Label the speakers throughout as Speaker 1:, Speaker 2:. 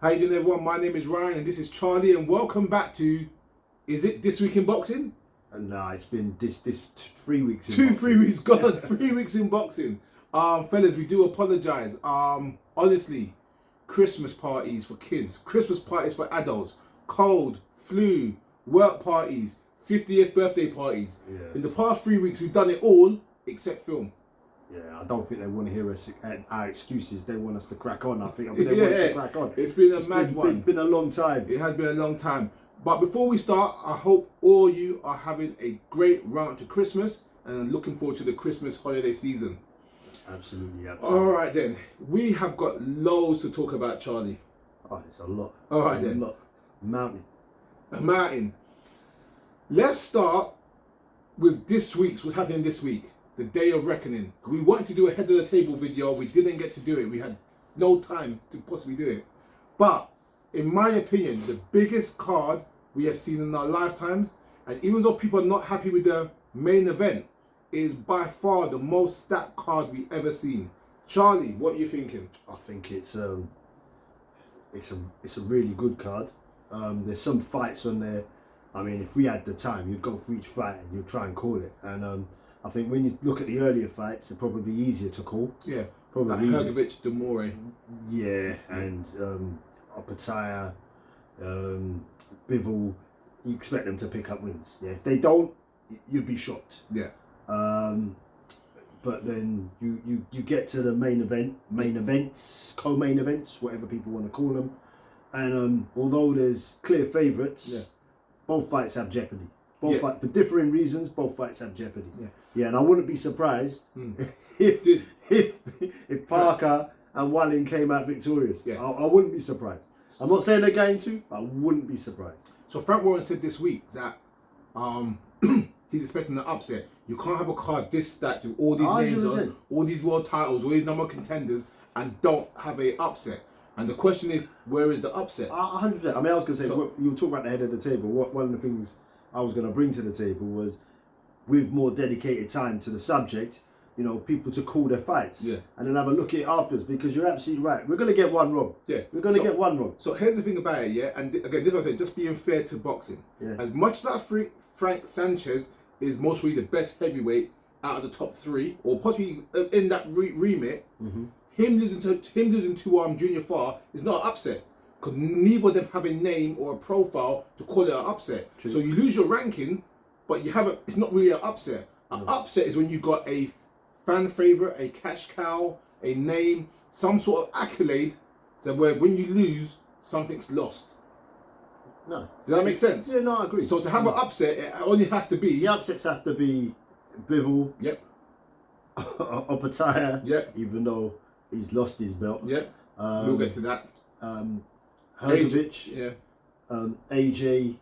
Speaker 1: How you doing, everyone? My name is Ryan and this is Charlie, and welcome back to, is it This Week in Boxing?
Speaker 2: No, it's been this 3 weeks in
Speaker 1: 3
Speaker 2: boxing.
Speaker 1: weeks gone. 3 weeks in boxing. Fellas, we do apologise. Honestly, Christmas parties for kids, Christmas parties for adults, cold, flu, work parties, 50th birthday parties.
Speaker 2: Yeah.
Speaker 1: In the past 3 weeks, we've done it all except film.
Speaker 2: Yeah, I don't think they want to hear us our excuses. They want us to crack on. I think they want us to crack on.
Speaker 1: It's been a mad one.
Speaker 2: It's been a long time.
Speaker 1: It has been a long time. But before we start, I hope all you are having a great run to Christmas and looking forward to the Christmas holiday season.
Speaker 2: Absolutely.
Speaker 1: All right then, we have got loads to talk about, Charlie.
Speaker 2: Oh, it's a lot.
Speaker 1: All right then.
Speaker 2: A lot.
Speaker 1: Mountain. Let's start with what's happening this week. The Day of Reckoning. We wanted to do a head of the table video. We didn't get to do it. We had no time to possibly do it. But in my opinion, the biggest card we have seen in our lifetimes, and even though people are not happy with the main event, is by far the most stacked card we've ever seen. Charlie, what are you thinking?
Speaker 2: I think it's a really good card. There's some fights on there. I mean, if we had the time, you'd go for each fight and you'd try and call it. And I think when you look at the earlier fights, they're probably easier to call.
Speaker 1: Yeah,
Speaker 2: probably
Speaker 1: like Hrgovic, Demore.
Speaker 2: Yeah, and Opataya, Bivol, you expect them to pick up wins. Yeah, if they don't, you'd be shocked.
Speaker 1: Yeah.
Speaker 2: But then you get to the main events, co-main events, whatever people want to call them, and although there's clear favourites, both fights have jeopardy. Both fights, for differing reasons, both fights have jeopardy. Yeah, and I wouldn't be surprised if Parker and Wallin came out victorious. Yeah. I wouldn't be surprised. I'm not saying they're going to, but I wouldn't be surprised.
Speaker 1: So Frank Warren said this week that he's expecting an upset. You can't have a card this stacked with all these
Speaker 2: 100%.
Speaker 1: names on, all these world titles, all these number of contenders, and don't have a upset. And the question is, where is the upset?
Speaker 2: 100%. I mean, I was going to say, you were talking about the head of the table. One of the things I was going to bring to the table was, with more dedicated time to the subject, you know, people to call their fights. Yeah. And then have a look at it afterwards, because you're absolutely right. We're going to get one wrong. Yeah. We're going to get one wrong.
Speaker 1: So here's the thing about it, yeah? And again, this is what I say, just being fair to boxing. Yeah. As much as I think Frank Sanchez is most really the best heavyweight out of the top three, or possibly in that remit, him losing to Junior Farr is not an upset, because neither of them have a name or a profile to call it an upset. True. So you lose your ranking, but you haven't. It's not really an upset. An upset is when you got a fan favorite, a cash cow, a name, some sort of accolade, so where when you lose, something's lost.
Speaker 2: No.
Speaker 1: Does that make sense?
Speaker 2: Yeah, no, I agree.
Speaker 1: So to have an upset, it only has to be...
Speaker 2: The upsets have to be Bivol.
Speaker 1: Yep.
Speaker 2: Opataya.
Speaker 1: Yep.
Speaker 2: Even though he's lost his belt.
Speaker 1: Yep. We'll get to that.
Speaker 2: Hrgovic.
Speaker 1: Yeah.
Speaker 2: AJ.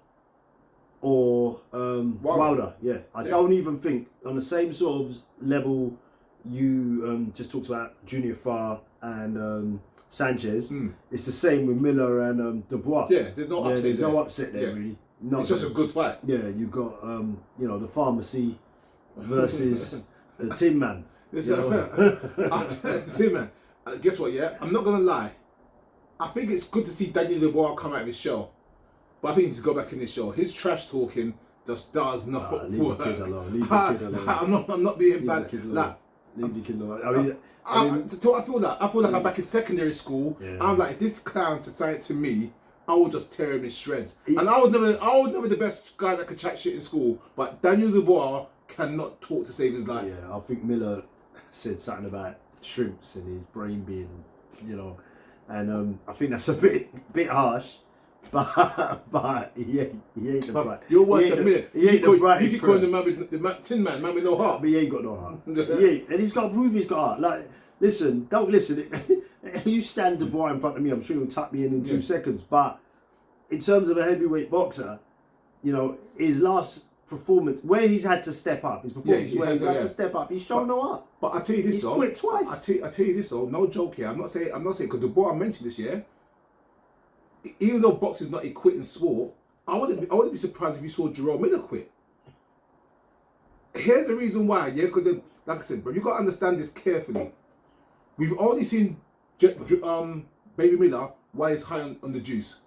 Speaker 2: Or Wilder. Yeah. I don't even think, on the same sort of level you just talked about Junior Farr and Sanchez, it's the same with Miller and Dubois.
Speaker 1: Yeah, there's no upset.
Speaker 2: There's no upset there, really.
Speaker 1: It's just a good fight.
Speaker 2: Yeah, you've got the pharmacy versus the Tin Man.
Speaker 1: The Tin Man. Guess what? Yeah, I'm not gonna lie. I think it's good to see Daniel Dubois come out of his shell, but I think he needs to go back in his shell. His trash talking just does not work.
Speaker 2: Leave the kid alone. Leave the kid alone.
Speaker 1: I'm not being bad.
Speaker 2: Leave the kid alone.
Speaker 1: I feel like I'm back in secondary school. Yeah. I'm like, if this clown said something to me, I would just tear him in shreds. And I was never the best guy that could chat shit in school. But Daniel Dubois cannot talk to save his life.
Speaker 2: Yeah, I think Miller said something about shrimps and his brain being, and I think that's a bit harsh. But he ain't the bright.
Speaker 1: You're worse than Miller.
Speaker 2: He ain't the brightest.
Speaker 1: You keep calling the Tin Man, man with no heart.
Speaker 2: But he ain't got no heart. He ain't, and he's got to prove he's got heart. Like, listen, don't listen. You stand Dubois in front of me, I'm sure he'll tuck me in 2 seconds. But in terms of a heavyweight boxer, his last performance, where he's had to step up, his performance where he's had to step up, he's shown no heart.
Speaker 1: But I tell you this,
Speaker 2: he's quit twice.
Speaker 1: I tell you this, no joke here. I'm not saying because Dubois mentioned this, yeah. Even though boxing is not a quitting sport, I wouldn't be surprised if you saw Jerome Miller quit. Here's the reason why, yeah, because like I said, but you got to understand this carefully. We've already seen Baby Miller why he's high on the juice.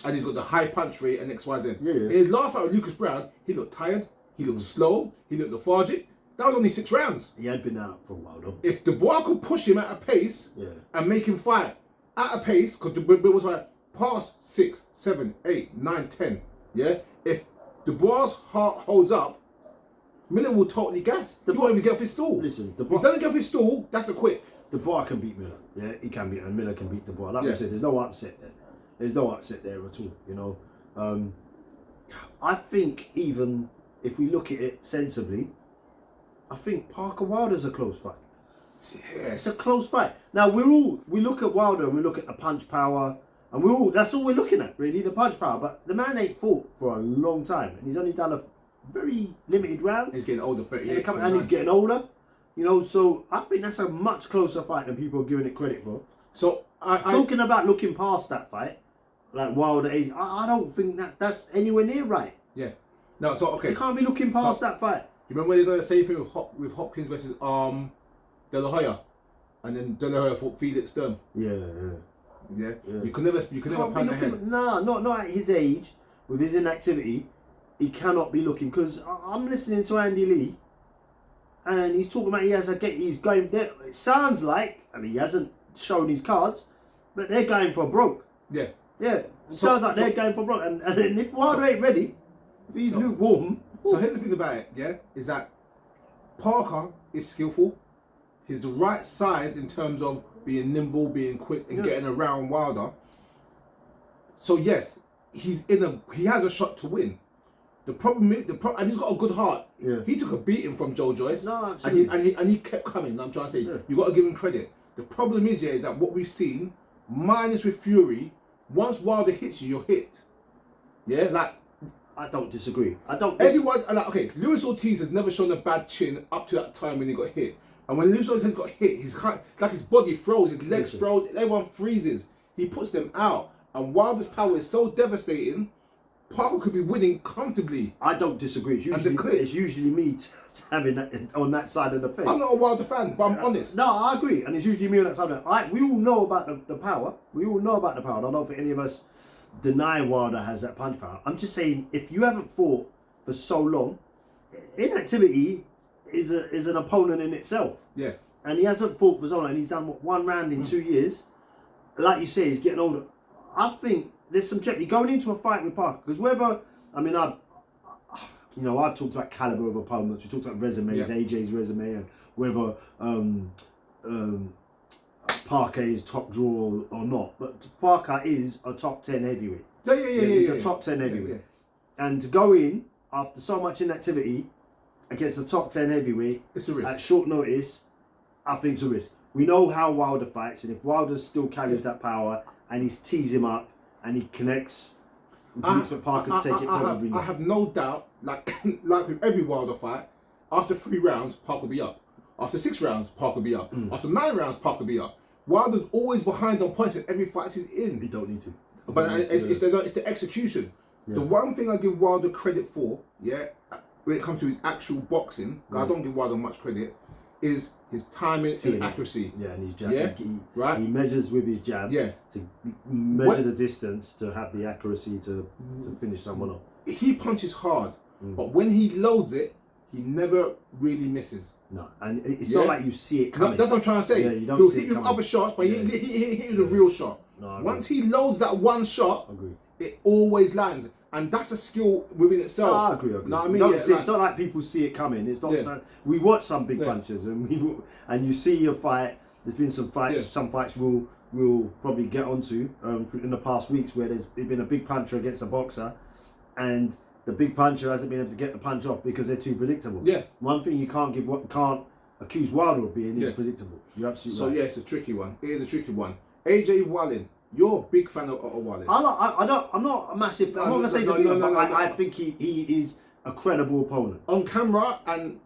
Speaker 1: And he's got the high punch rate and XYZ.
Speaker 2: Yeah.
Speaker 1: In his last fight with Lucas Brown, he looked tired, he looked slow, he looked lethargic. That was only 6 rounds.
Speaker 2: He had been out for a while though.
Speaker 1: If Dubois could push him at a pace and make him fight at a pace, because Dubois was like past 6, 7, 8, 9, 10. Yeah? If Dubois' heart holds up, Miller will totally gas. He won't even get off his stool.
Speaker 2: Listen,
Speaker 1: if he doesn't get off his stool, that's a quit.
Speaker 2: Dubois can beat Miller. Yeah, he can beat, and Miller can beat Dubois. Like I said, there's no upset there. There's no upset there at all. You know, I think even if we look at it sensibly, I think Parker Wilder's a close fight.
Speaker 1: Yeah.
Speaker 2: It's a close fight. Now we look at Wilder and we look at the punch power, and that's all we're looking at, really, the punch power. But the man ain't fought for a long time, and he's only done a very limited rounds.
Speaker 1: He's getting older,
Speaker 2: and he's getting older. You know, so I think that's a much closer fight than people are giving it credit for.
Speaker 1: So
Speaker 2: talking about looking past that fight, like Wilder age, I don't think that's anywhere near right.
Speaker 1: Yeah. No, so okay.
Speaker 2: You can't be looking past that fight.
Speaker 1: You remember when they done the same thing with Hopkins versus De La Hoya, and then De La Hoya fought Felix Sturm.
Speaker 2: Yeah.
Speaker 1: You could never plan ahead.
Speaker 2: Nah, not at his age, with his inactivity, he cannot be looking. Because I'm listening to Andy Lee, and he's talking about he's going there. It sounds like, I mean, he hasn't shown his cards, but they're going for broke.
Speaker 1: Yeah.
Speaker 2: It sounds like they're going for broke. And if Wilder ain't ready, if he's lukewarm.
Speaker 1: So here's the thing about it, is that Parker is skillful. He's the right size in terms of being nimble, being quick, and getting around Wilder. So yes, he has a shot to win. The problem is, and he's got a good heart.
Speaker 2: Yeah.
Speaker 1: He took a beating from Joe Joyce.
Speaker 2: No, absolutely.
Speaker 1: And he kept coming. I'm trying to say, you got to give him credit. The problem is, is that what we've seen, minus with Fury, once Wilder hits you, you're hit. Yeah, like.
Speaker 2: I don't disagree.
Speaker 1: Everyone, okay, Luis Ortiz has never shown a bad chin up to that time when he got hit. And when Luis Ortiz got hit, his body froze, his legs froze, everyone freezes. He puts them out. And Wilder's power is so devastating, Parker could be winning comfortably.
Speaker 2: I don't disagree. It's usually me having that on that side of the fence.
Speaker 1: I'm not a Wilder fan, but I'm honest.
Speaker 2: No, I agree. And it's usually me on that side of the fence. We all know about the power. We all know about the power. I don't think any of us deny Wilder has that punch power. I'm just saying, if you haven't fought for so long, inactivity is an opponent in itself.
Speaker 1: Yeah.
Speaker 2: And he hasn't fought for so long, and he's done one round in 2 years. Like you say, he's getting older. I think there's some jeopardy going into a fight with Parker, because I've talked about caliber of opponents. We talked about resumes, AJ's resume, and whether Parker is top draw or not, but Parker is a top 10 heavyweight. He's a top 10 heavyweight. And to go in after so much inactivity against a top 10 heavyweight,
Speaker 1: it's a risk.
Speaker 2: At short notice, I think it's a risk. We know how Wilder fights, and if Wilder still carries that power and he's teased him up and he connects, we can expect Parker to take it probably.
Speaker 1: I have no doubt, like with every Wilder fight, after 3 rounds, Parker will be up. After 6 rounds, Parker will be up. After 9 rounds, Parker will be up. Wilder's always behind on points in every fight he's in.
Speaker 2: He don't need to.
Speaker 1: But it's the execution. Yeah. The one thing I give Wilder credit for, when it comes to his actual boxing, I don't give Wilder much credit, is his timing and accuracy.
Speaker 2: Yeah, and his jab. He measures with his jab to measure the distance to have the accuracy to finish someone off.
Speaker 1: He punches hard, but when he loads it, he never really misses.
Speaker 2: No, and it's not like you see it coming.
Speaker 1: No, that's what I'm trying to say.
Speaker 2: Yeah, you don't
Speaker 1: He'll
Speaker 2: see
Speaker 1: hit
Speaker 2: it
Speaker 1: you with
Speaker 2: coming.
Speaker 1: other shots, but he hit you with a real shot.
Speaker 2: No,
Speaker 1: once he loads that one shot, it always lands. And that's a skill within itself.
Speaker 2: No, I agree.
Speaker 1: Know what I mean?
Speaker 2: It's not like people see it coming. It's not. We watch some big punches, and you see a fight. There's been some fights. Some fights we'll probably get onto in the past weeks where there's been a big puncher against a boxer, and the big puncher hasn't been able to get the punch off because they're too predictable. Yeah. One thing you can't accuse Wilder of being is predictable. You're absolutely right.
Speaker 1: So it's a tricky one. It is a tricky one. AJ Wallin. You're a big fan of Otto Wallin.
Speaker 2: I'm not a massive. I'm not gonna say he's a big fan, but I think he is a credible opponent
Speaker 1: on camera and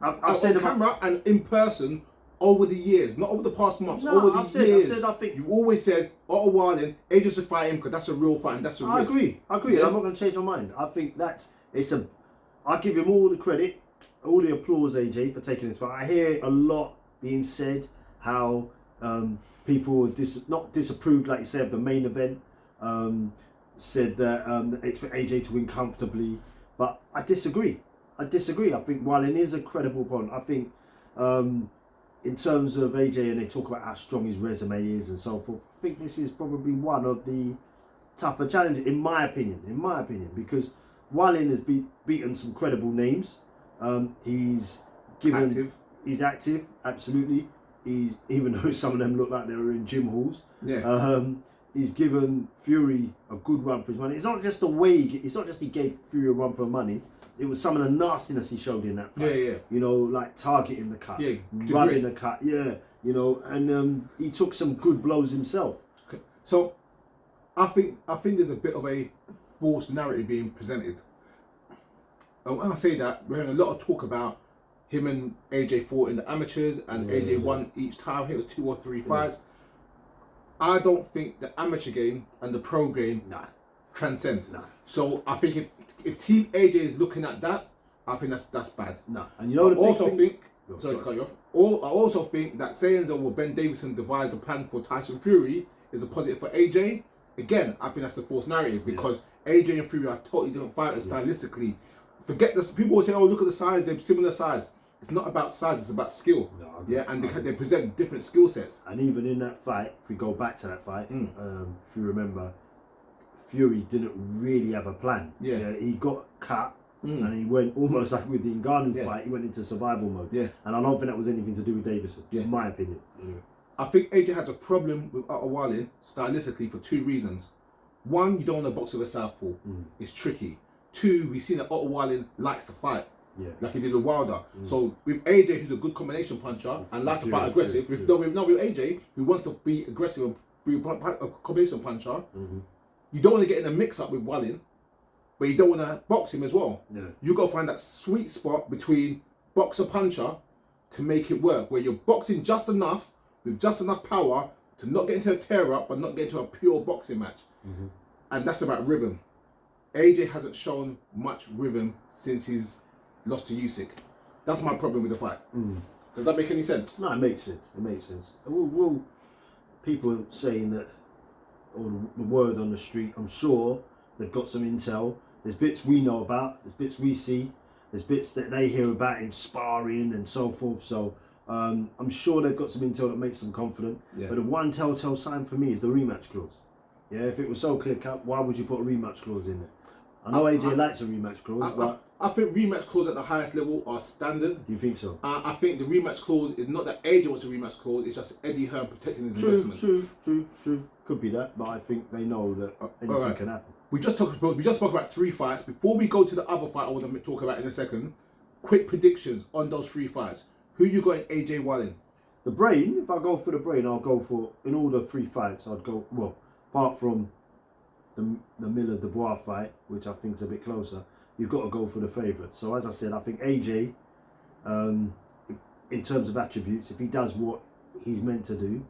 Speaker 1: I've said on camera and in person over the years, not over the past months. Over the years,
Speaker 2: I think
Speaker 1: you always said Otto Wallin. AJ should fight him because that's a real fight and that's a risk.
Speaker 2: I agree. Yeah. I'm not gonna change my mind. I think I give him all the credit, all the applause, AJ, for taking this fight. I hear a lot being said how People not disapproved, like you say, of the main event. Said that they expect AJ to win comfortably, but I disagree. I think Wallin is a credible opponent. I think in terms of AJ, and they talk about how strong his resume is and so forth, I think this is probably one of the tougher challenges, in my opinion, because Wallin has beaten some credible names. He's active, absolutely. Even though some of them look like they were in gym halls.
Speaker 1: Yeah.
Speaker 2: He's given Fury a good run for his money. It's not just he gave Fury a run for money. It was some of the nastiness he showed in that fight.
Speaker 1: Yeah.
Speaker 2: You know, like targeting the cut, running the cut. Yeah, you know, and he took some good blows himself.
Speaker 1: Okay. So, I think there's a bit of a false narrative being presented. And when I say that, we're hearing a lot of talk about him and AJ fought in the amateurs, and AJ won each time. I think it was 2 or 3 fights. I don't think the amateur game and the pro game transcend.
Speaker 2: Nah.
Speaker 1: So I think if Team AJ is looking at that, I think that's bad.
Speaker 2: No, and you know
Speaker 1: I also think.
Speaker 2: Sorry
Speaker 1: To cut you off. I also think that saying that Ben Davison devised a plan for Tyson Fury is a positive for AJ. Again, I think that's a false narrative because AJ and Fury are totally different fighters stylistically. Forget this. People will say, "Oh, look at the size; they're similar size." It's not about size; it's about skill. And they present different skill sets.
Speaker 2: And even in that fight, if we go back to that fight, if you remember, Fury didn't really have a plan.
Speaker 1: Yeah.
Speaker 2: He got cut, and he went almost like with the Ngannou fight. He went into survival mode.
Speaker 1: Yeah.
Speaker 2: And I don't think that was anything to do with Davison, in my opinion. Anyway.
Speaker 1: I think AJ has a problem with Wallin stylistically for 2 reasons. One, you don't want to box with a southpaw. It's tricky. 2, we've seen that Wallin likes to fight. Yeah. Like he did with Wilder. So with AJ, who's a good combination puncher and likes to fight aggressive, with AJ, who wants to be aggressive and be a combination puncher, you don't want to get in a mix-up with Wallin, but you don't want to box him as well. Yeah. You got to find that sweet spot between boxer-puncher to make it work, where you're boxing just enough, with just enough power, to not get into a tear-up, but not get into a pure boxing match. And that's about rhythm. AJ hasn't shown much rhythm since he's lost to Usyk. That's my problem with the fight. Does that make any sense?
Speaker 2: No, it makes sense. People saying that, or the word on the street, I'm sure they've got some intel. There's bits we know about, there's bits we see, there's bits that they hear about in sparring and so forth. So I'm sure they've got some intel that makes them confident. Yeah. But the one telltale sign for me is the rematch clause. Yeah, if it was so clear cut, why would you put a rematch clause in there? I know AJ likes a rematch clause, but
Speaker 1: I think rematch clause at the highest level are standard.
Speaker 2: You think so?
Speaker 1: I think the rematch clause is not that AJ wants a rematch clause, it's just Eddie Hearn protecting his investment.
Speaker 2: True. Could be that, but I think they know that anything can happen.
Speaker 1: We just spoke about 3 fights. Before we go to the other fight I want to talk about in a second, quick predictions on those 3 fights. Who you got in AJ Wallin?
Speaker 2: The brain, if I go for the brain, I'll go for, in all the 3 fights, I'd go, well, apart from the Miller-Dubois fight, which I think is a bit closer, you've got to go for the favourite. So as I said, I think AJ, in terms of attributes, if he does what he's meant to do,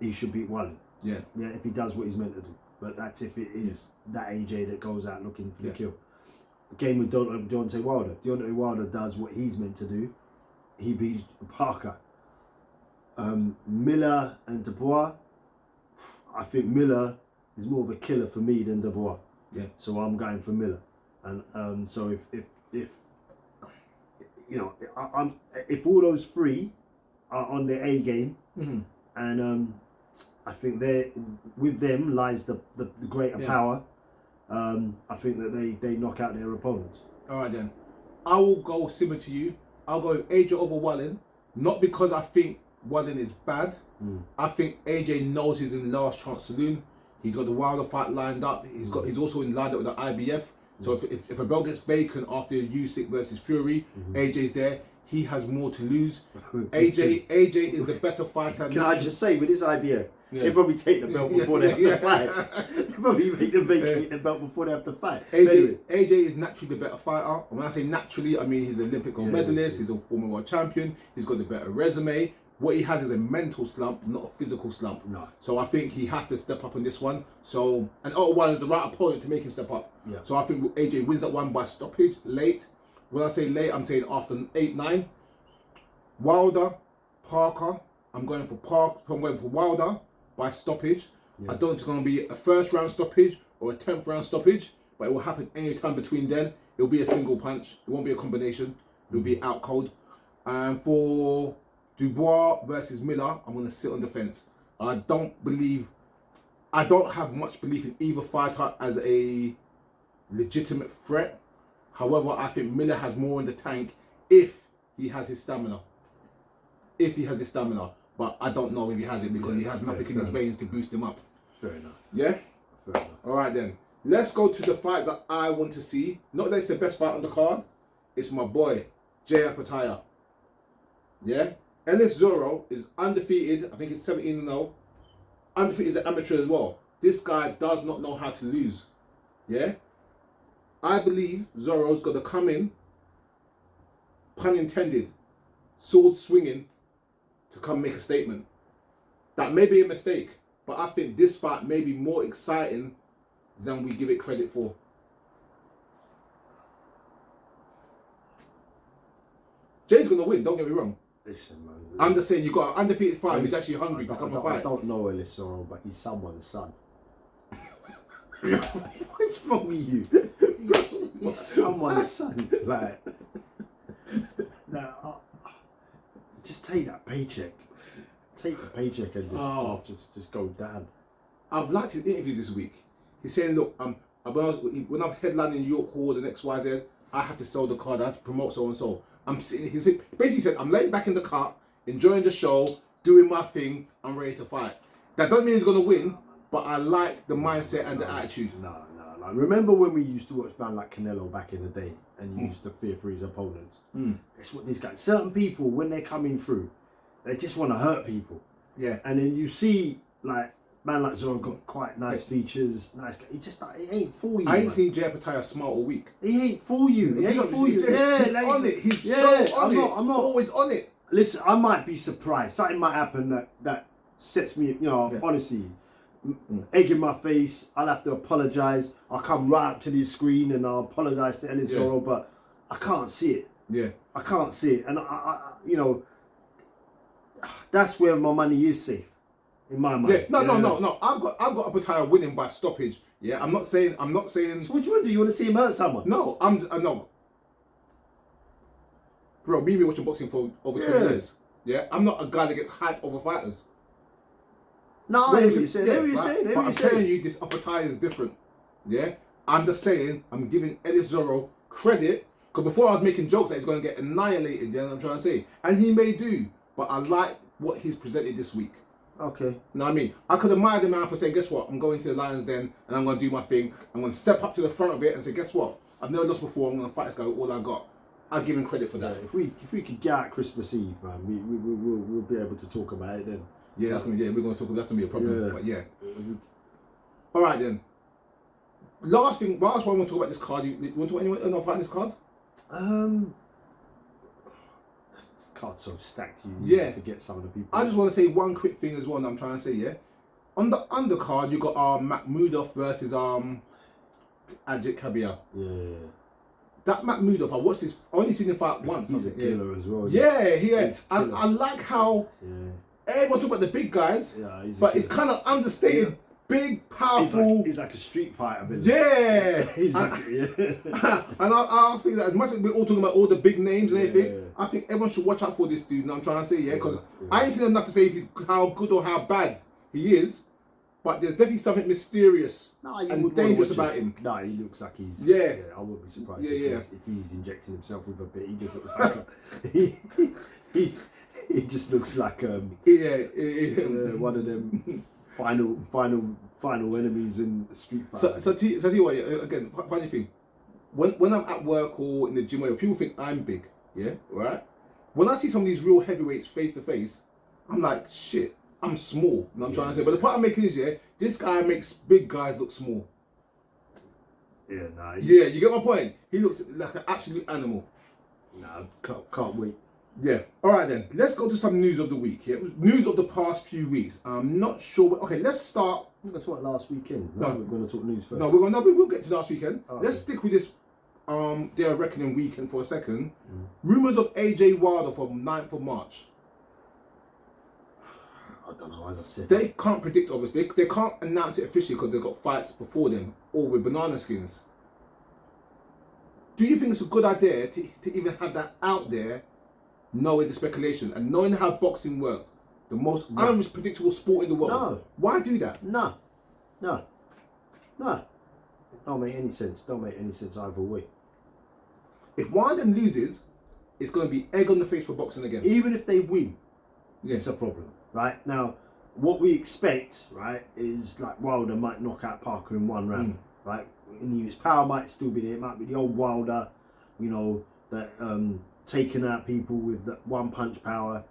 Speaker 2: he should beat Wallin. Yeah, if he does what he's meant to do. But that's if it is that AJ that goes out looking for the kill. Again with Deontay Wilder. If Deontay Wilder does what he's meant to do, he beats Parker. Miller and Dubois, I think Miller is more of a killer for me than Dubois. Yeah. So I'm going for Miller. And so if you know, if all those 3 are on their A game, and I think with them lies the greater power. I think that they knock out their opponents.
Speaker 1: All right then, I will go similar to you. I'll go with AJ over Wallin, not because I think Wallin is bad. I think AJ knows he's in last chance saloon. He's got the Wilder fight lined up. He's also lined up with the IBF. So if a belt gets vacant after Usyk versus Fury, AJ's there. He has more to lose. AJ is the better fighter.
Speaker 2: Can I just say, with this IBF, they probably take the belt before they have to fight. They probably make them vacate the belt before they have to fight.
Speaker 1: AJ is naturally the better fighter. And when I say naturally, I mean he's an Olympic gold medalist. He's a former world champion. He's got the better resume. What he has is a mental slump, not a physical slump. No. So I think he has to step up in this one. So, and Otto Wilder is the right opponent to make him step up. Yeah. So I think AJ wins that one by stoppage, late. When I say late, I'm saying after 8-9. Wilder, Parker, I'm going for Wilder by stoppage. I don't know if it's going to be a first round stoppage or a 10th round stoppage, but it will happen any time between then. It'll be a single punch. It won't be a combination. It'll be out cold. And for Dubois versus Miller, I'm going to sit on the fence. I don't have much belief in either fighter as a legitimate threat. However, I think Miller has more in the tank if he has his stamina. But I don't know if he has it because he has nothing in his veins to boost him up.
Speaker 2: Fair enough.
Speaker 1: Yeah?
Speaker 2: Fair enough.
Speaker 1: All right then. Let's go to the fights that I want to see. Not that it's the best fight on the card. It's my boy, Jay Apataya. Yeah? Ellis Zorro is undefeated. I think it's 17-0. Undefeated as an amateur as well. This guy does not know how to lose. Yeah? I believe Zorro's got to come in, pun intended, sword swinging, to come make a statement. That may be a mistake, but I think this fight may be more exciting than we give it credit for. Jay's going to win, don't get me wrong.
Speaker 2: Listen, man.
Speaker 1: I'm just saying, you've got an undefeated fighter who's actually hungry to come and fight.
Speaker 2: I don't know Ellis Zorro, but he's someone's son. What's wrong with you? He's someone's son. Like, now, just take that paycheck. Take the paycheck and just go down.
Speaker 1: I've liked his interviews this week. He's saying, look, when I'm headlining York Hall and XYZ, I have to sell the card, I have to promote so and so. He basically said, I'm laying back in the car, enjoying the show, doing my thing, I'm ready to fight. That doesn't mean he's going to win, but I like the mindset and the attitude.
Speaker 2: No. Remember when we used to watch man like Canelo back in the day and he used to fear for his opponents? That's what this guy, certain people, when they're coming through, they just want to hurt people.
Speaker 1: Yeah.
Speaker 2: And then you see, like, man like Zorro got quite nice features, nice guy. He just, he ain't for you.
Speaker 1: I ain't seen Jay Apataya smile all week.
Speaker 2: He ain't for you. He ain't for you.
Speaker 1: He's on it. He's so on it. I'm not always on it.
Speaker 2: Listen, I might be surprised. Something might happen that sets me, honestly, egg in my face. I'll have to apologise. I'll come right up to the screen and I'll apologise to Ellis Zorro, but I can't see it.
Speaker 1: Yeah.
Speaker 2: I can't see it. And, that's where my money is safe. In my mind.
Speaker 1: Yeah. No. I've got Apataya winning by stoppage. Yeah. I'm not saying. So
Speaker 2: what do you want to do? You want to see him hurt someone?
Speaker 1: No. No. Bro, me watching boxing for over 20 years. Yeah. I'm not a guy that gets hyped over fighters.
Speaker 2: No, I hear what you're saying.
Speaker 1: But I'm telling you, this Apataya is different. Yeah. I'm just saying. I'm giving Ellis Zorro credit because before I was making jokes that he's going to get annihilated. You know what I'm trying to say? And he may do. But I like what he's presented this week.
Speaker 2: Okay.
Speaker 1: You know what I mean? I could admire the man for saying, guess what? I'm going to the Lions Den and I'm going to do my thing. I'm going to step up to the front of it and say, guess what? I've never lost before. I'm going to fight this guy with all I got. I'll give him credit for that.
Speaker 2: If we could get out Christmas Eve, man, we'll be able to talk about it then.
Speaker 1: Yeah, we're going to talk. That's going to be a problem. But yeah. All right then. Last one I want to talk about this card. You want to talk anyone else about this card?
Speaker 2: Card's so stacked, you forget some of the people.
Speaker 1: I just want to say one quick thing as well that I'm trying to say, yeah? On the undercard, you got Makhmudov versus Ajit Kabir.
Speaker 2: Yeah.
Speaker 1: That Makhmudov, I watched this, I only seen him fight once.
Speaker 2: He's a killer as well.
Speaker 1: Yeah, he is. I like how everyone's talking about the big guys, but it's kind of understated. Big, powerful.
Speaker 2: He's like a street fighter.
Speaker 1: Yeah.
Speaker 2: And
Speaker 1: I think that as much as we're all talking about all the big names and everything, I think everyone should watch out for this dude. And I'm trying to say, because I ain't seen enough to say if he's how good or how bad he is, but there's definitely something mysterious and dangerous about him.
Speaker 2: No, he looks like he's.
Speaker 1: Yeah.
Speaker 2: I wouldn't be surprised
Speaker 1: if
Speaker 2: he's injecting himself with a bit. He just looks like he just looks like one of them. Final enemies in the street fight.
Speaker 1: So tell you what, again, funny thing. When I'm at work or in the gym, people think I'm big, yeah, right? When I see some of these real heavyweights face to face, I'm like, shit, I'm small. You know what I'm trying to say? But the point I'm making is, this guy makes big guys look small.
Speaker 2: Yeah, nice.
Speaker 1: Yeah, you get my point? He looks like an absolute animal.
Speaker 2: Nah, can't wait.
Speaker 1: Yeah. All right then. Let's go to some news of the week. Yeah, news of the past few weeks. I'm not sure. Okay, let's start.
Speaker 2: We're going to talk last weekend. No, we're going to talk news first.
Speaker 1: No, we'll get to last weekend. Oh, let's stick with this. Day of reckoning weekend for a second. Rumors of AJ Wilder from 9th of March.
Speaker 2: don't know, as I said.
Speaker 1: They can't predict, obviously. They can't announce it officially because they've got fights before them, all with banana skins. Do you think it's a good idea to even have that out there, knowing the speculation and knowing how boxing works, the most unpredictable sport in the world?
Speaker 2: No.
Speaker 1: Why do that?
Speaker 2: No. Don't make any sense. Don't make any sense either way.
Speaker 1: If one of them loses, it's going to be egg on the face for boxing again.
Speaker 2: Even if they win,
Speaker 1: Yeah.
Speaker 2: it's a problem, right? Now, what we expect, right, is like Wilder might knock out Parker in one round, right? And his power might still be there. It might be the old Wilder, you know, that taking out people with that one punch power,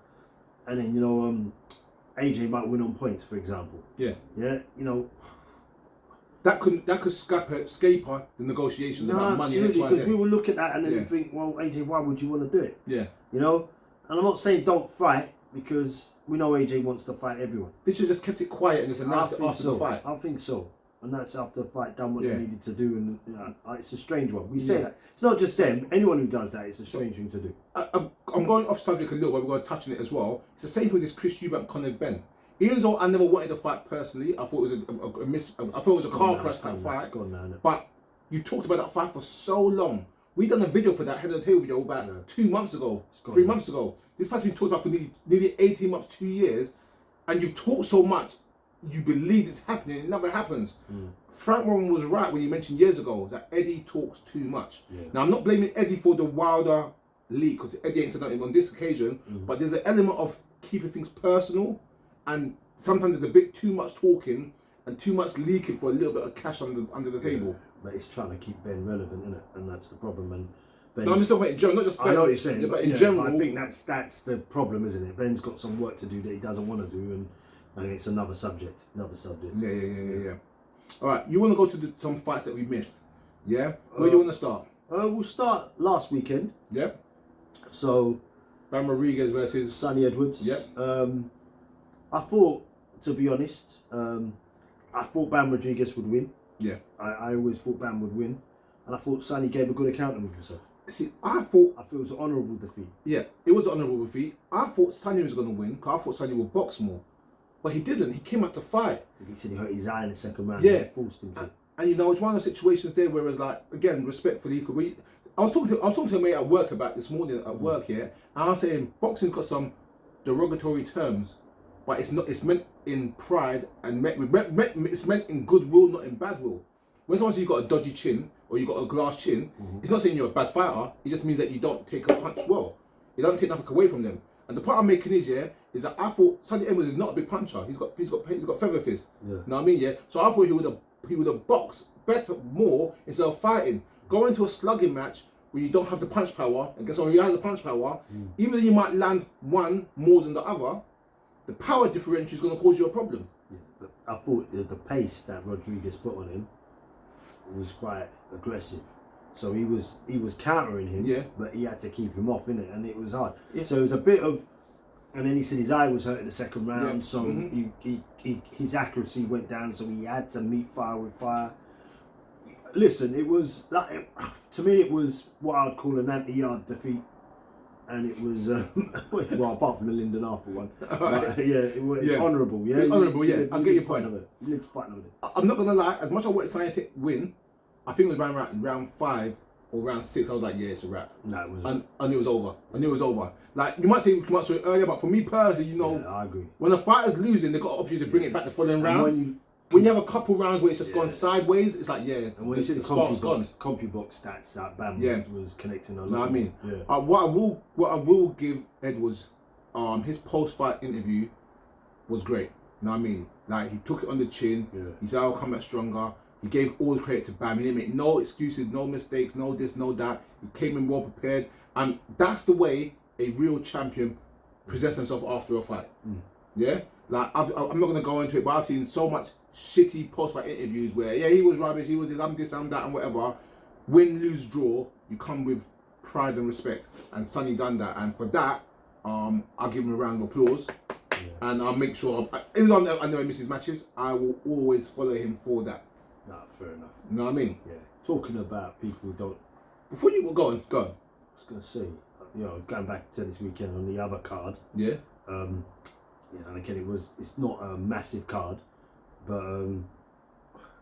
Speaker 2: and then, you know, AJ might win on points, for example.
Speaker 1: Yeah.
Speaker 2: Yeah, you know.
Speaker 1: That could escape the negotiations about money.
Speaker 2: Absolutely,
Speaker 1: and
Speaker 2: because we will look at that and then think, well, AJ, why would you want to do it?
Speaker 1: Yeah.
Speaker 2: You know, and I'm not saying don't fight, because we know AJ wants to fight everyone.
Speaker 1: They should have just kept it quiet and just announced it after the fight.
Speaker 2: I think so. And that's after the fight, done what they needed to do. And you know, it's a strange one. We say that. It's not just them. Anyone who does that, it's a strange thing to do.
Speaker 1: I'm going off subject a little, but we're going to touch on it as well. It's the same with this Chris Eubank, Conor Benn. Even though I never wanted to fight personally, I thought it was I thought it was a car crash type fight. But you talked about that fight for so long. We done a video for that head of the table video about 2 months ago, 3 months ago. This fight's been talked about for nearly 18 months, 2 years, and you've talked so much, you believe it's happening, it never happens. Frank Warren was right when he mentioned years ago that Eddie talks too much. Now, I'm not blaming Eddie for the Wilder leak, because Eddie ain't said nothing on this occasion, but there's an element of keeping things personal, and sometimes there's a bit too much talking and too much leaking for a little bit of cash under the table.
Speaker 2: But it's trying to keep Ben relevant, isn't it? And that's the problem. And
Speaker 1: no, I'm just talking about in general, not just Ben.
Speaker 2: I know what you're saying,
Speaker 1: but in general,
Speaker 2: I think that's the problem, isn't it? Ben's got some work to do that he doesn't want to do, and it's another subject.
Speaker 1: Yeah. All right, you want to go to some fights that we missed? Yeah. Where do you want to start?
Speaker 2: We'll start last weekend.
Speaker 1: Yep.
Speaker 2: So,
Speaker 1: Bam Rodriguez versus
Speaker 2: Sonny Edwards.
Speaker 1: Yep.
Speaker 2: I thought, to be honest, I thought Bam Rodriguez would win.
Speaker 1: Yeah.
Speaker 2: I always thought Bam would win, and I thought Sonny gave a good account of himself.
Speaker 1: See, I feel
Speaker 2: it was an honourable defeat.
Speaker 1: Yeah, it was an honourable defeat. I thought Sonny was going to win, because I thought Sonny would box more. But he didn't. He came out to fight.
Speaker 2: He said he hurt his eye in the second round.
Speaker 1: Yeah.
Speaker 2: Forced him to.
Speaker 1: And you know, it's one of the situations there where it's like, again, respectfully, I was talking to a mate at work about this morning at work here, and I was saying boxing's got some derogatory terms, but it's not. It's meant in pride and it's meant in goodwill, not in bad will. When someone says you've got a dodgy chin or you've got a glass chin, it's not saying you're a bad fighter. It just means that you don't take a punch well. You don't take nothing away from them. And the point I'm making is that I thought Sonny Edwards is not a big puncher. He's got feather fist.
Speaker 2: Yeah.
Speaker 1: You know what I mean? Yeah. So I thought he would have boxed better, more, instead of fighting. Go into a slugging match where you don't have the punch power, and guess what? When you have the punch power, even though you might land one more than the other, the power differential is going to cause you a problem.
Speaker 2: Yeah, but I thought the pace that Rodriguez put on him was quite aggressive. So he was countering him, but he had to keep him off, innit? And it was hard. Yeah. So it was a bit of, and then he said his eye was hurt in the second round, so his accuracy went down, so he had to meet fire with fire. Listen, it was like, to me, it was what I'd call an anti-yard defeat, and it was well, apart from the Lyndon Arthur one, but, it was honourable. Yeah,
Speaker 1: it's honourable. Yeah, I get your point.
Speaker 2: You lived to fight over it.
Speaker 1: I'm not gonna lie. As much as I wanted Sonny to win, I think it was around round 5 or round 6. I was like, yeah, it's a wrap. No, it wasn't. I knew it was over. I knew it was over. Like, you might say we come out to it earlier, but for me personally, you know,
Speaker 2: I agree.
Speaker 1: When a fighter's losing, they've got an opportunity to bring it back the following round. When you have a couple rounds where it's just gone sideways, it's like, and
Speaker 2: when you see the CompuBox stats that Bam was connecting a lot.
Speaker 1: No, I mean, what I will give Edwards, his post-fight interview was great. You know what I mean? Like, he took it on the chin. Yeah. He said, I'll come back stronger. He gave all the credit to Bam. He didn't make no excuses, no mistakes, no this, no that. He came in well prepared. And that's the way a real champion presents himself after a fight. Yeah? Like, I'm not going to go into it, but I've seen so much shitty post-fight interviews where, he was rubbish, he was this, I'm this, I'm that, and whatever. Win, lose, draw, you come with pride and respect. And Sonny done that. And for that, I'll give him a round of applause. Yeah. And I'll make sure, even though I never miss his matches, I will always follow him for that.
Speaker 2: No, fair enough.
Speaker 1: You know what I mean?
Speaker 2: Yeah. Talking about people who don't...
Speaker 1: Before you go on.
Speaker 2: I was going to say, going back to this weekend on the other card.
Speaker 1: Yeah.
Speaker 2: and again, it's not a massive card, but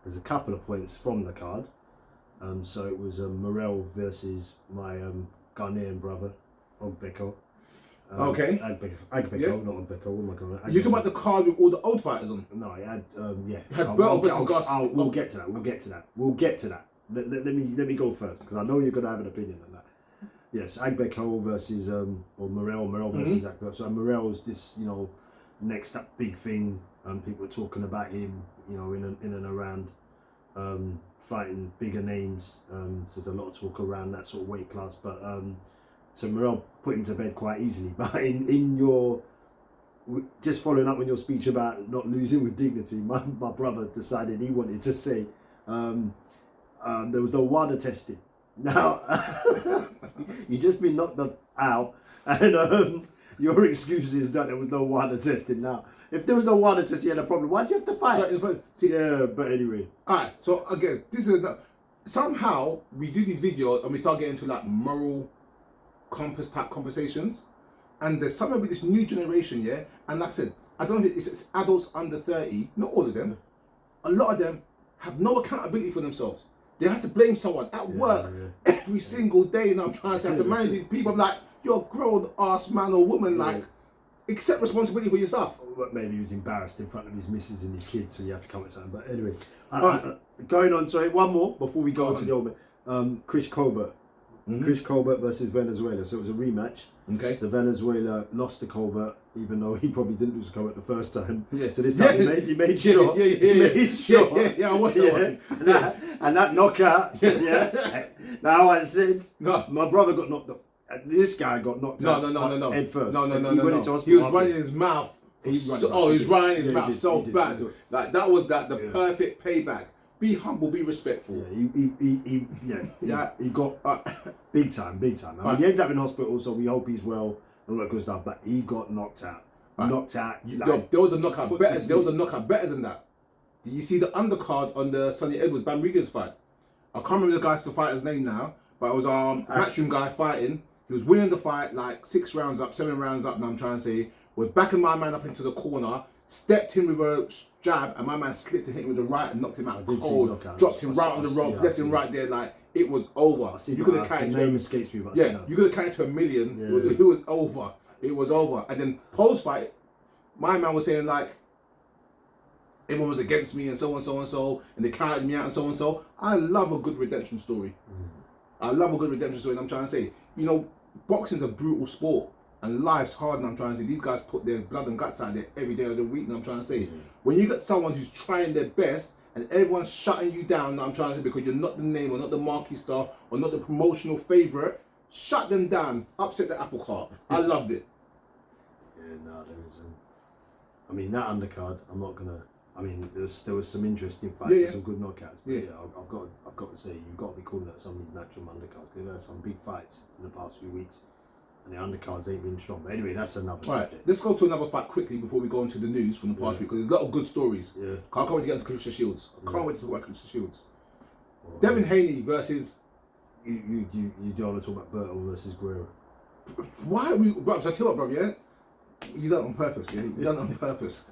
Speaker 2: there's a couple of points from the card. So it was Morel versus my Ghanaian brother, Ogbeko.
Speaker 1: Okay.
Speaker 2: Agbeko, not Ogbeko. What am I calling it?
Speaker 1: You're talking about the card with all the old fighters on?
Speaker 2: No, it had
Speaker 1: It had Berto versus Gus.
Speaker 2: We'll get to that. Let me go first because I know you're gonna have an opinion on that. Yes, Agbeko versus or Morel versus Agbeko. So Morel's this next up big thing. People are talking about him, in and around fighting bigger names. So there's a lot of talk around that sort of weight class. But so Morel put him to bed quite easily. But in your just following up on your speech about not losing with dignity, my brother decided he wanted to say there was no water testing. Now you just been knocked out, and your excuse is that there was no water testing. Now, if there was no water testing, you had a problem. Why'd you have to fight?
Speaker 1: See,
Speaker 2: yeah, but anyway.
Speaker 1: Alright, so again, this is somehow we do these videos and we start getting into like moral compass type conversations, and there's something with this new generation, yeah. And like I said, I don't think it's adults under 30. Not all of them. A lot of them have no accountability for themselves. They have to blame someone at work every single day, and I'm trying to say, I have to manage these people. I'm like, you're a grown ass man or woman, like, accept responsibility for your stuff.
Speaker 2: Maybe he was embarrassed in front of his missus and his kids, so he had to come at something. But anyway, going on, sorry, one more before we go to the old man. Chris Colbert. Chris Colbert versus Venezuela. So it was a rematch.
Speaker 1: Okay.
Speaker 2: So Venezuela lost to Colbert, even though he probably didn't lose to Colbert the first time.
Speaker 1: Yeah.
Speaker 2: So this time he made sure.
Speaker 1: Yeah, I watched that one.
Speaker 2: And that knockout. Now I said, my brother got knocked up. This guy got knocked out.
Speaker 1: No.
Speaker 2: Head first.
Speaker 1: No.
Speaker 2: He
Speaker 1: was running his mouth. He was running his mouth so bad. Like that was the perfect payback. Be humble, be respectful.
Speaker 2: Yeah, he got big time. I mean, he ended up in hospital, so we hope he's well and all that good stuff. But he got knocked out. Knocked out.
Speaker 1: There was a knockout better. There was a knockout better than that. Did you see the undercard on the Sonny Edwards Bamriga's fight? I can't remember the fighter's name now, but it was matchroom guy fighting. He was winning the fight like 6 rounds up, 7 rounds up. Now I'm trying to say, was backing my man up into the corner. Stepped in with a jab, and my man slipped and hit him with the right and knocked him out cold. Dropped him right on the rope, left him right there. Like it was over. You could have carried to
Speaker 2: name escapes me, but
Speaker 1: you could have carried to $1 million. It was over. It was over. And then post fight, my man was saying like everyone was against me and so and so and so, and they carried me out and so and so. I love a good redemption story. I love a good redemption story. And I'm trying to say, boxing's a brutal sport. And life's hard, and I'm trying to say, these guys put their blood and guts out there every day of the week, and I'm trying to say, when you get someone who's trying their best, and everyone's shutting you down, and I'm trying to say, because you're not the name, or not the marquee star, or not the promotional favourite, shut them down, upset the apple cart. I loved it.
Speaker 2: I mean, that undercard, I'm not going to, there was some interesting fights and some good knockouts, but I've got to say, you've got to be calling out some of these natural undercards, because they've had some big fights in the past few weeks. And the undercards ain't been strong. But anyway, that's another subject.
Speaker 1: Let's go to another fight quickly before we go into the news from the past week, because there's a lot of good stories.
Speaker 2: Yeah.
Speaker 1: Can't wait to get into Clarissa Shields. Can't wait to talk about Clarissa Shields. Devin Haney versus...
Speaker 2: You don't want to talk about Berto versus Guerrero.
Speaker 1: Why are we... Bro, so I tell you what, bro, yeah? You done it on purpose, yeah? You done it on purpose.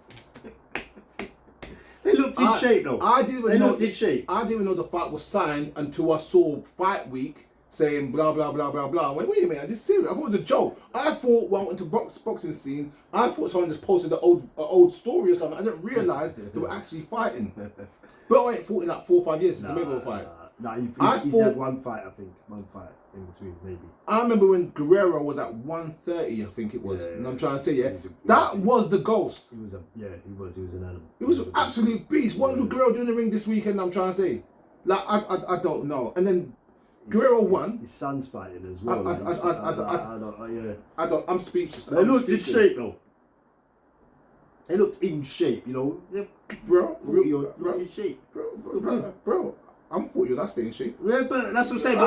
Speaker 2: They looked in shape, though.
Speaker 1: I didn't even know the fight was signed until I saw Fight Week saying blah blah blah blah blah. Wait a minute, this is serious. I thought it was a joke. I thought when I went to boxing scene, I thought someone just posted an old story or something. I didn't realise they were actually fighting. But I ain't fought in like 4 or 5 years since the Mayweather fight.
Speaker 2: He's had one fight, I think. One fight in between, maybe.
Speaker 1: I remember when Guerrero was at 130, I think it was. And I'm trying to say, that was the ghost.
Speaker 2: He was an animal.
Speaker 1: He was an absolute beast. What was Guerrero doing in the ring this weekend? I'm trying to say, like I don't know. And then Guerrero won.
Speaker 2: His son's fighting as well.
Speaker 1: I'm speechless.
Speaker 2: They looked in shape though. They looked in shape,
Speaker 1: Bro,
Speaker 2: looked in shape.
Speaker 1: Bro. I'm 40, that's staying in shape.
Speaker 2: Yeah, but that's what I'm saying.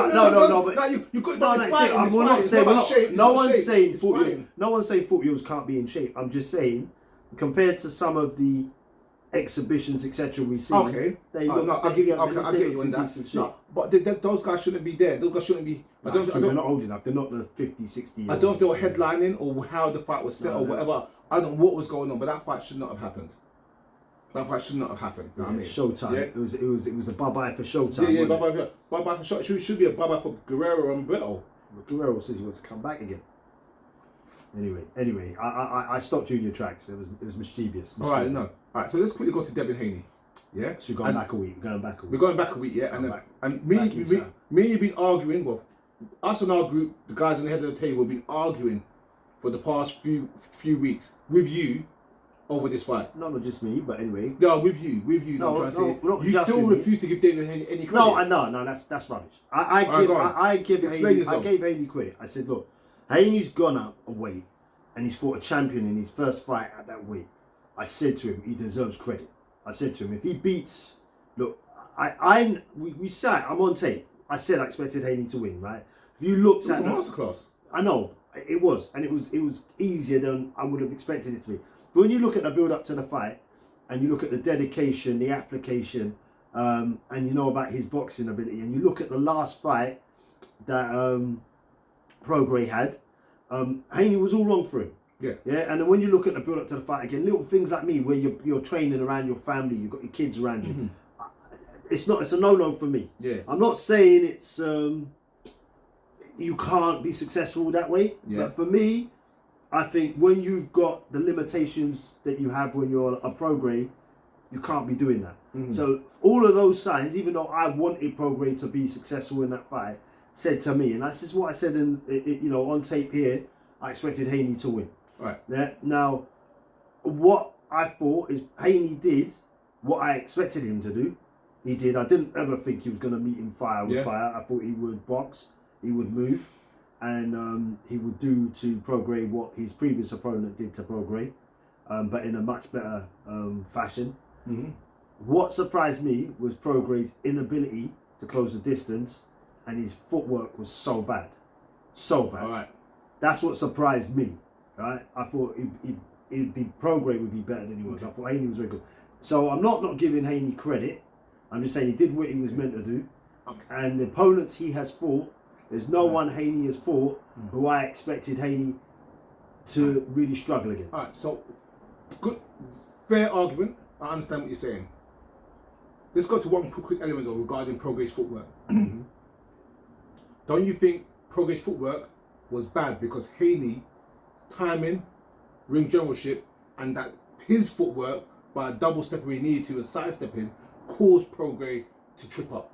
Speaker 2: No one's saying 40-year-olds can't be in shape. I'm just saying, compared to some of the exhibitions, etc. we see.
Speaker 1: Okay.
Speaker 2: They
Speaker 1: No, I'll give you. Okay, I'll get you on that.
Speaker 2: Decent shit.
Speaker 1: No, but those guys shouldn't be there. Those guys shouldn't be. I
Speaker 2: That's
Speaker 1: don't.
Speaker 2: true, they're not old enough. They're not the 50, 60 years.
Speaker 1: I don't know if they were headlining or how the fight was set or whatever. I don't know what was going on, but that fight should not have happened. That fight should not have happened. You know what I mean?
Speaker 2: Showtime.
Speaker 1: Yeah.
Speaker 2: It was a bye-bye for Showtime.
Speaker 1: Yeah, bye bye for Showtime. It should be a bye bye for Guerrero and Brito.
Speaker 2: Guerrero says he wants to come back again. Anyway, I stopped you in your tracks. It was mischievous.
Speaker 1: All right. So let's quickly go to Devin Haney. Yeah.
Speaker 2: So we're going back a week.
Speaker 1: We're going back a week. Yeah. And me and you've been arguing. Well, us and our group, the guys on the head of the table, have been arguing for the past few weeks with you over this fight.
Speaker 2: Not just me, but anyway.
Speaker 1: No, with you. No, you still refuse to give David Haney any credit.
Speaker 2: No, that's rubbish. I gave Haney credit. I said, look, Haney's gone up a weight and he's fought a champion in his first fight at that weight. I said to him, he deserves credit. I said to him, if he beats, look, we sat, I'm on tape. I said I expected Haney to win, right? If you looked at
Speaker 1: the masterclass,
Speaker 2: I know it was, and it was easier than I would have expected it to be. But when you look at the build up to the fight, and you look at the dedication, the application, and you know about his boxing ability, and you look at the last fight that Prograis had, Haney was all wrong for him.
Speaker 1: Yeah.
Speaker 2: And then when you look at the build up to the fight again, little things like me, where you're training around your family, you've got your kids around you. It's a no for me.
Speaker 1: Yeah.
Speaker 2: I'm not saying it's you can't be successful that way. Yeah. But for me, I think when you've got the limitations that you have when you're a Prograis, you can't be doing that. So all of those signs, even though I wanted Prograis to be successful in that fight, said to me, and that's just what I said on tape here, I expected Haney to win.
Speaker 1: Right.
Speaker 2: Yeah. Now, what I thought is Haney did what I expected him to do. He did. I didn't ever think he was going to meet him fire with fire. I thought he would box, he would move, and he would do to Prograis what his previous opponent did to Prograis, but in a much better fashion. What surprised me was Prograis' inability to close the distance, and his footwork was so bad. So bad.
Speaker 1: All right.
Speaker 2: That's what surprised me. Right? I thought Prograis would be better than he was. I thought Haney was very good. So I'm not giving Haney credit. I'm just saying he did what he was meant to do. Okay. And the opponents he has fought, there's no one Haney has fought who I expected Haney to really struggle against.
Speaker 1: All right, so good, fair argument. I understand what you're saying. Let's go to one quick element though regarding Prograis' footwork. Don't you think Prograis' footwork was bad because Haney timing, ring generalship, and that his footwork by double stepping where he needed to and sidestepping caused Prograis to trip up?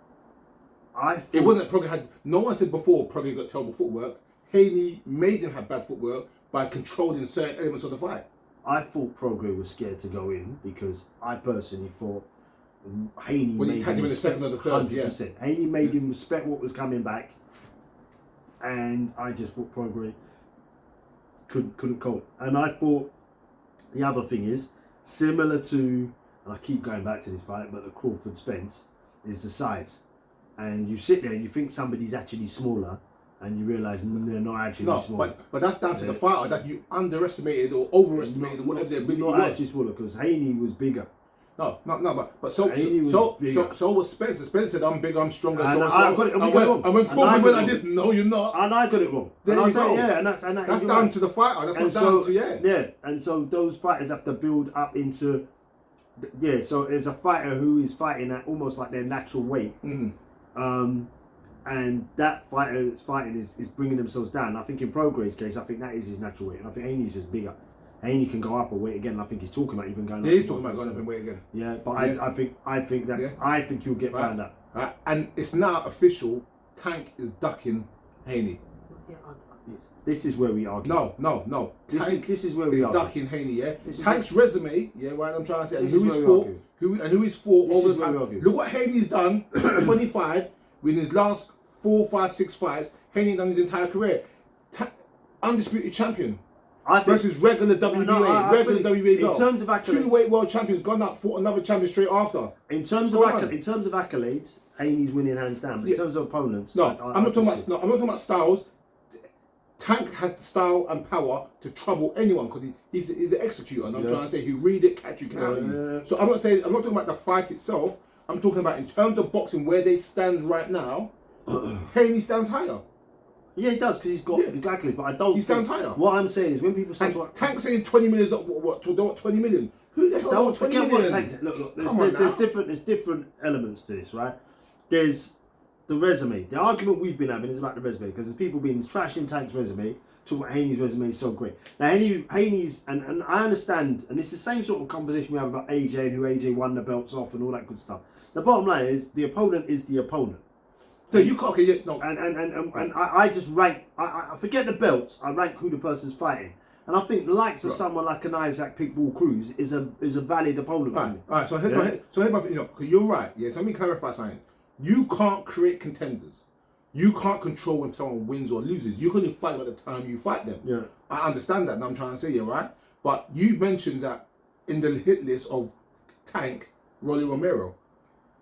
Speaker 1: It wasn't that Prograis had. No one said before Prograis got terrible footwork. Haney made him have bad footwork by controlling certain elements of the fight.
Speaker 2: I thought Prograis was scared to go in because I personally thought Haney
Speaker 1: when he tagged him in the second or the third,
Speaker 2: 100%. Haney made him respect what was coming back, and I just thought Prograis couldn't cope. And I thought the other thing is similar to, and I keep going back to this fight, but the Crawford Spence is the size. And you sit there and you think somebody's actually smaller, and you realise they're not actually small.
Speaker 1: But that's down to the fighter that you underestimated or overestimated or whatever their ability was.
Speaker 2: Not actually smaller because Haney was bigger.
Speaker 1: No, but so was Spencer. Spencer said, "I'm bigger, I'm stronger."
Speaker 2: And I got it wrong.
Speaker 1: And when Crawford went like this, no, you're not.
Speaker 2: And I got it wrong.
Speaker 1: There you go.
Speaker 2: And that's
Speaker 1: down to the fighter. That's not down to
Speaker 2: Yeah, and so those fighters have to build up into. Yeah, so there's a fighter who is fighting at almost like their natural weight. And that fighter that's fighting is bringing themselves down. I think in Prograis' case, I think that is his natural weight, and I think Haney's just bigger. Haney can go up a weight again. I think he's talking about even going up.
Speaker 1: Yeah, he's talking about going up in weight again.
Speaker 2: Yeah, but I think he'll get found out.
Speaker 1: And it's now official. Tank is ducking Haney.
Speaker 2: Yeah, this is where we argue.
Speaker 1: No.
Speaker 2: This is where we argue.
Speaker 1: Ducking Haney. Yeah. Tank's resume. Yeah, right. I'm trying to say. And who he's fought over the time. Look what Haney's done. 25 with his last 4, 5, 6 fights. Haney done his entire career. Undisputed champion. Versus regular WBA,
Speaker 2: in terms of accolades,
Speaker 1: 2-weight world champions gone up, fought another champion straight after.
Speaker 2: In terms of accolades, Haney's winning hands down. But in terms of opponents,
Speaker 1: I'm not talking about styles. Tank has the style and power to trouble anyone because he's an executor, and I'm trying to say who read it, catch you, count you. So I'm not talking about the fight itself. I'm talking about in terms of boxing where they stand right now. Haney stands higher.
Speaker 2: Yeah, he does because he's got exactly. But I don't.
Speaker 1: He stands higher.
Speaker 2: What I'm saying is when people say
Speaker 1: Tank saying 20 million is not what 20 million. Who the hell
Speaker 2: don't
Speaker 1: wants 20
Speaker 2: forget
Speaker 1: million?
Speaker 2: what Tank. Look. There's different elements to this, right? There's the resume. The argument we've been having is about the resume because there's people been trashing Tank's resume, talking about Haney's resume is so great. Now Haney's and I understand, and it's the same sort of conversation we have about AJ and who AJ won the belts off and all that good stuff. The bottom line is the opponent is the opponent.
Speaker 1: So you can't. Okay, no.
Speaker 2: And I just rank. I forget the belts. I rank who the person's fighting. And I think the likes of someone like an Isaac Pitbull Cruz is a valid opponent.
Speaker 1: All right. So because you're right. Yeah. So let me clarify something. You can't create contenders. You can't control when someone wins or loses. You can only fight them at the time you fight them.
Speaker 2: Yeah.
Speaker 1: I understand that, and I'm trying to say you right. But you mentioned that in the hit list of Tank, Rolly Romero.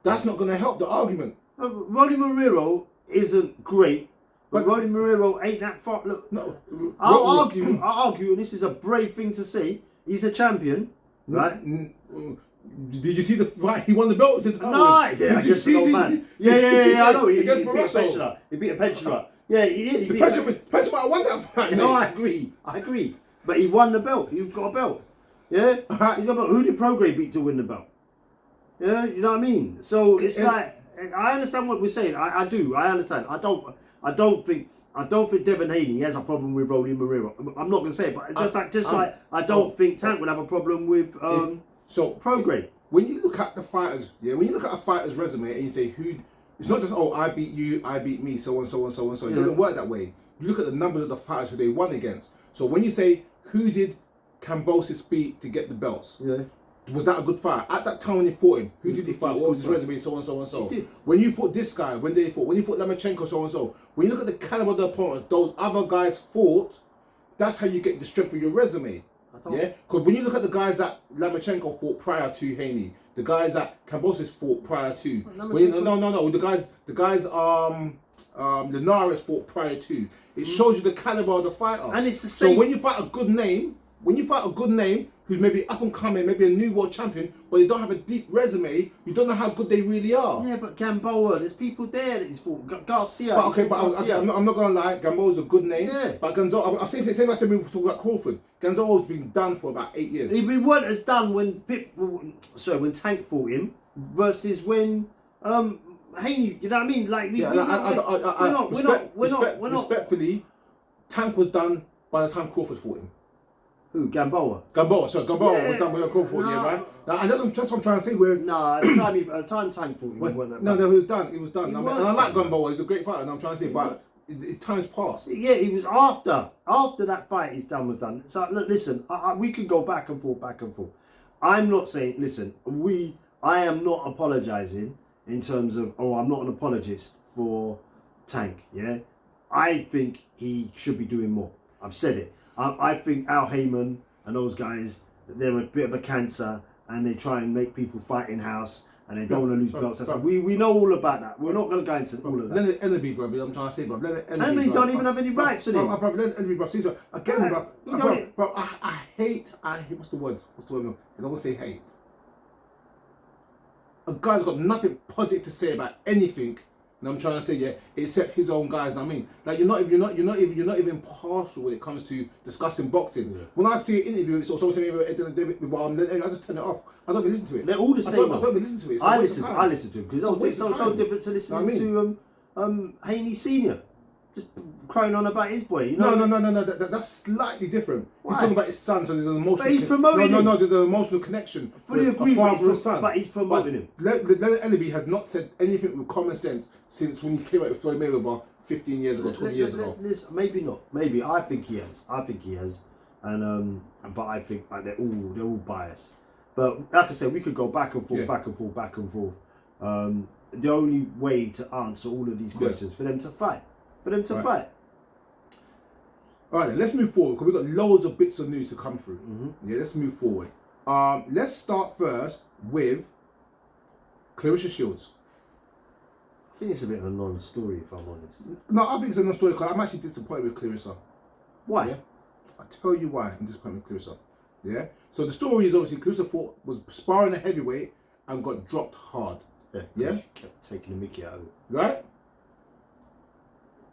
Speaker 1: That's not going to help the argument.
Speaker 2: Rolly Romero isn't great, but Rolly Romero ain't that far. Look,
Speaker 1: no.
Speaker 2: I'll argue, and this is a brave thing to say. He's a champion, right?
Speaker 1: Did you see the fight? He won the belt.
Speaker 2: No, yeah, I guess the old man. Yeah, I know. He beat a
Speaker 1: pensioner.
Speaker 2: He beat a pensioner. Yeah, he did.
Speaker 1: The pensioner won that fight.
Speaker 2: No, I agree. But he won the belt. He's got a belt. Yeah, he's got a belt. Who did Prograis beat to win the belt? Yeah, you know what I mean. So it's like I understand what we're saying. I do. I understand. I don't think Devin Haney has a problem with Rolly Romero. I'm not gonna say it, but just like I don't think Tank would have a problem with Prograis.
Speaker 1: When you look at the fighters, when you look at a fighter's resume and you say it's not just I beat you, I beat me, so on, so on, so on, so on. It doesn't work that way. You look at the numbers of the fighters who they won against. So when you say who did Kambosos beat to get the belts?
Speaker 2: Yeah.
Speaker 1: Was that a good fight? At that time when you fought him, who did he fight? What was his resume? So on, so on, so on. When you fought this guy, when you fought Lomachenko, so on, so. When you look at the caliber of the opponents, those other guys fought. That's how you get the strength of your resume. Yeah, because when you look at the guys that Lomachenko fought prior to Haney, the guys that Kambosos fought prior to, the guys Linares fought prior to. It shows you the caliber of the fighter.
Speaker 2: And it's the same.
Speaker 1: So when you fight a good name, who's maybe up and coming, maybe a new world champion, but they don't have a deep resume, you don't know how good they really are.
Speaker 2: Yeah, but Gamboa, there's people there that he's fought. Garcia.
Speaker 1: I'm not gonna lie, Gamboa's a good name.
Speaker 2: Yeah.
Speaker 1: But Gonzalo, I've seen when we talk about Crawford. Gonzalo's been done for about 8 years.
Speaker 2: He weren't as done when Tank fought him versus when Haney. You know what I mean? Like we're not.
Speaker 1: Respectfully, Tank was done by the time Crawford fought him.
Speaker 2: Who? Gamboa.
Speaker 1: Gamboa was done with a Crawford, right? Now, that's what I'm trying to say. Whereas
Speaker 2: the time Tank fought him, wasn't that bad.
Speaker 1: No, it was done. And I like Gamboa. He's a great fighter, and I'm trying to say, but his time's passed.
Speaker 2: Yeah, he was after that fight. His time was done. So look, listen, we could go back and forth. I'm not saying. Listen, I am not apologising in terms of. I'm not an apologist for Tank. Yeah, I think he should be doing more. I've said it. I think Al Heyman and those guys, they're a bit of a cancer and they try and make people fight in house and they don't want to lose belts. We know all about that. We're not going to go into all of that.
Speaker 1: Leonard Enderby, bro, I'm trying to say, bro.
Speaker 2: Enderby don't even have any rights in him.
Speaker 1: Bro, Leonard Enderby, bro. See, bro, I hate, what's the word? I don't want to say hate. A guy's got nothing positive to say about anything. And I'm trying to say, except his own guys. And I mean, like you're not even impartial when it comes to discussing boxing. Yeah. When I see an interview, it's also saying I just turn it off. I don't even listen to it.
Speaker 2: They're all the same.
Speaker 1: I don't even listen to it.
Speaker 2: I listen to him because it's so different to listening to Haney Senior. Just crying on about his boy, you know?
Speaker 1: No. That's slightly different. Why? He's talking about his son, so there's an emotional.
Speaker 2: But he's promoting him.
Speaker 1: No, there's an emotional connection.
Speaker 2: Fully agree,
Speaker 1: but
Speaker 2: he's promoting him.
Speaker 1: Leonard Enderby has not said anything with common sense since when he came out with Floyd Mayweather 15 years ago, 20 years ago.
Speaker 2: Maybe not. Maybe I think he has. And but I think like they're all biased. But like I said, we could go back and forth. The only way to answer all of these questions for them to fight. Fight.
Speaker 1: All right, let's move forward because we've got loads of bits of news to come through. Mm-hmm. Yeah, let's move forward. Let's start first with Clarissa Shields.
Speaker 2: I think it's a bit of a non-story, if I'm honest.
Speaker 1: No, I think it's a non-story because I'm actually disappointed with Clarissa.
Speaker 2: Why?
Speaker 1: Yeah? I'll tell you why. I'm just putting Clarissa. Yeah? So the story is obviously Clarissa was sparring a heavyweight and got dropped hard.
Speaker 2: Yeah? She kept taking the mickey out of it.
Speaker 1: Right?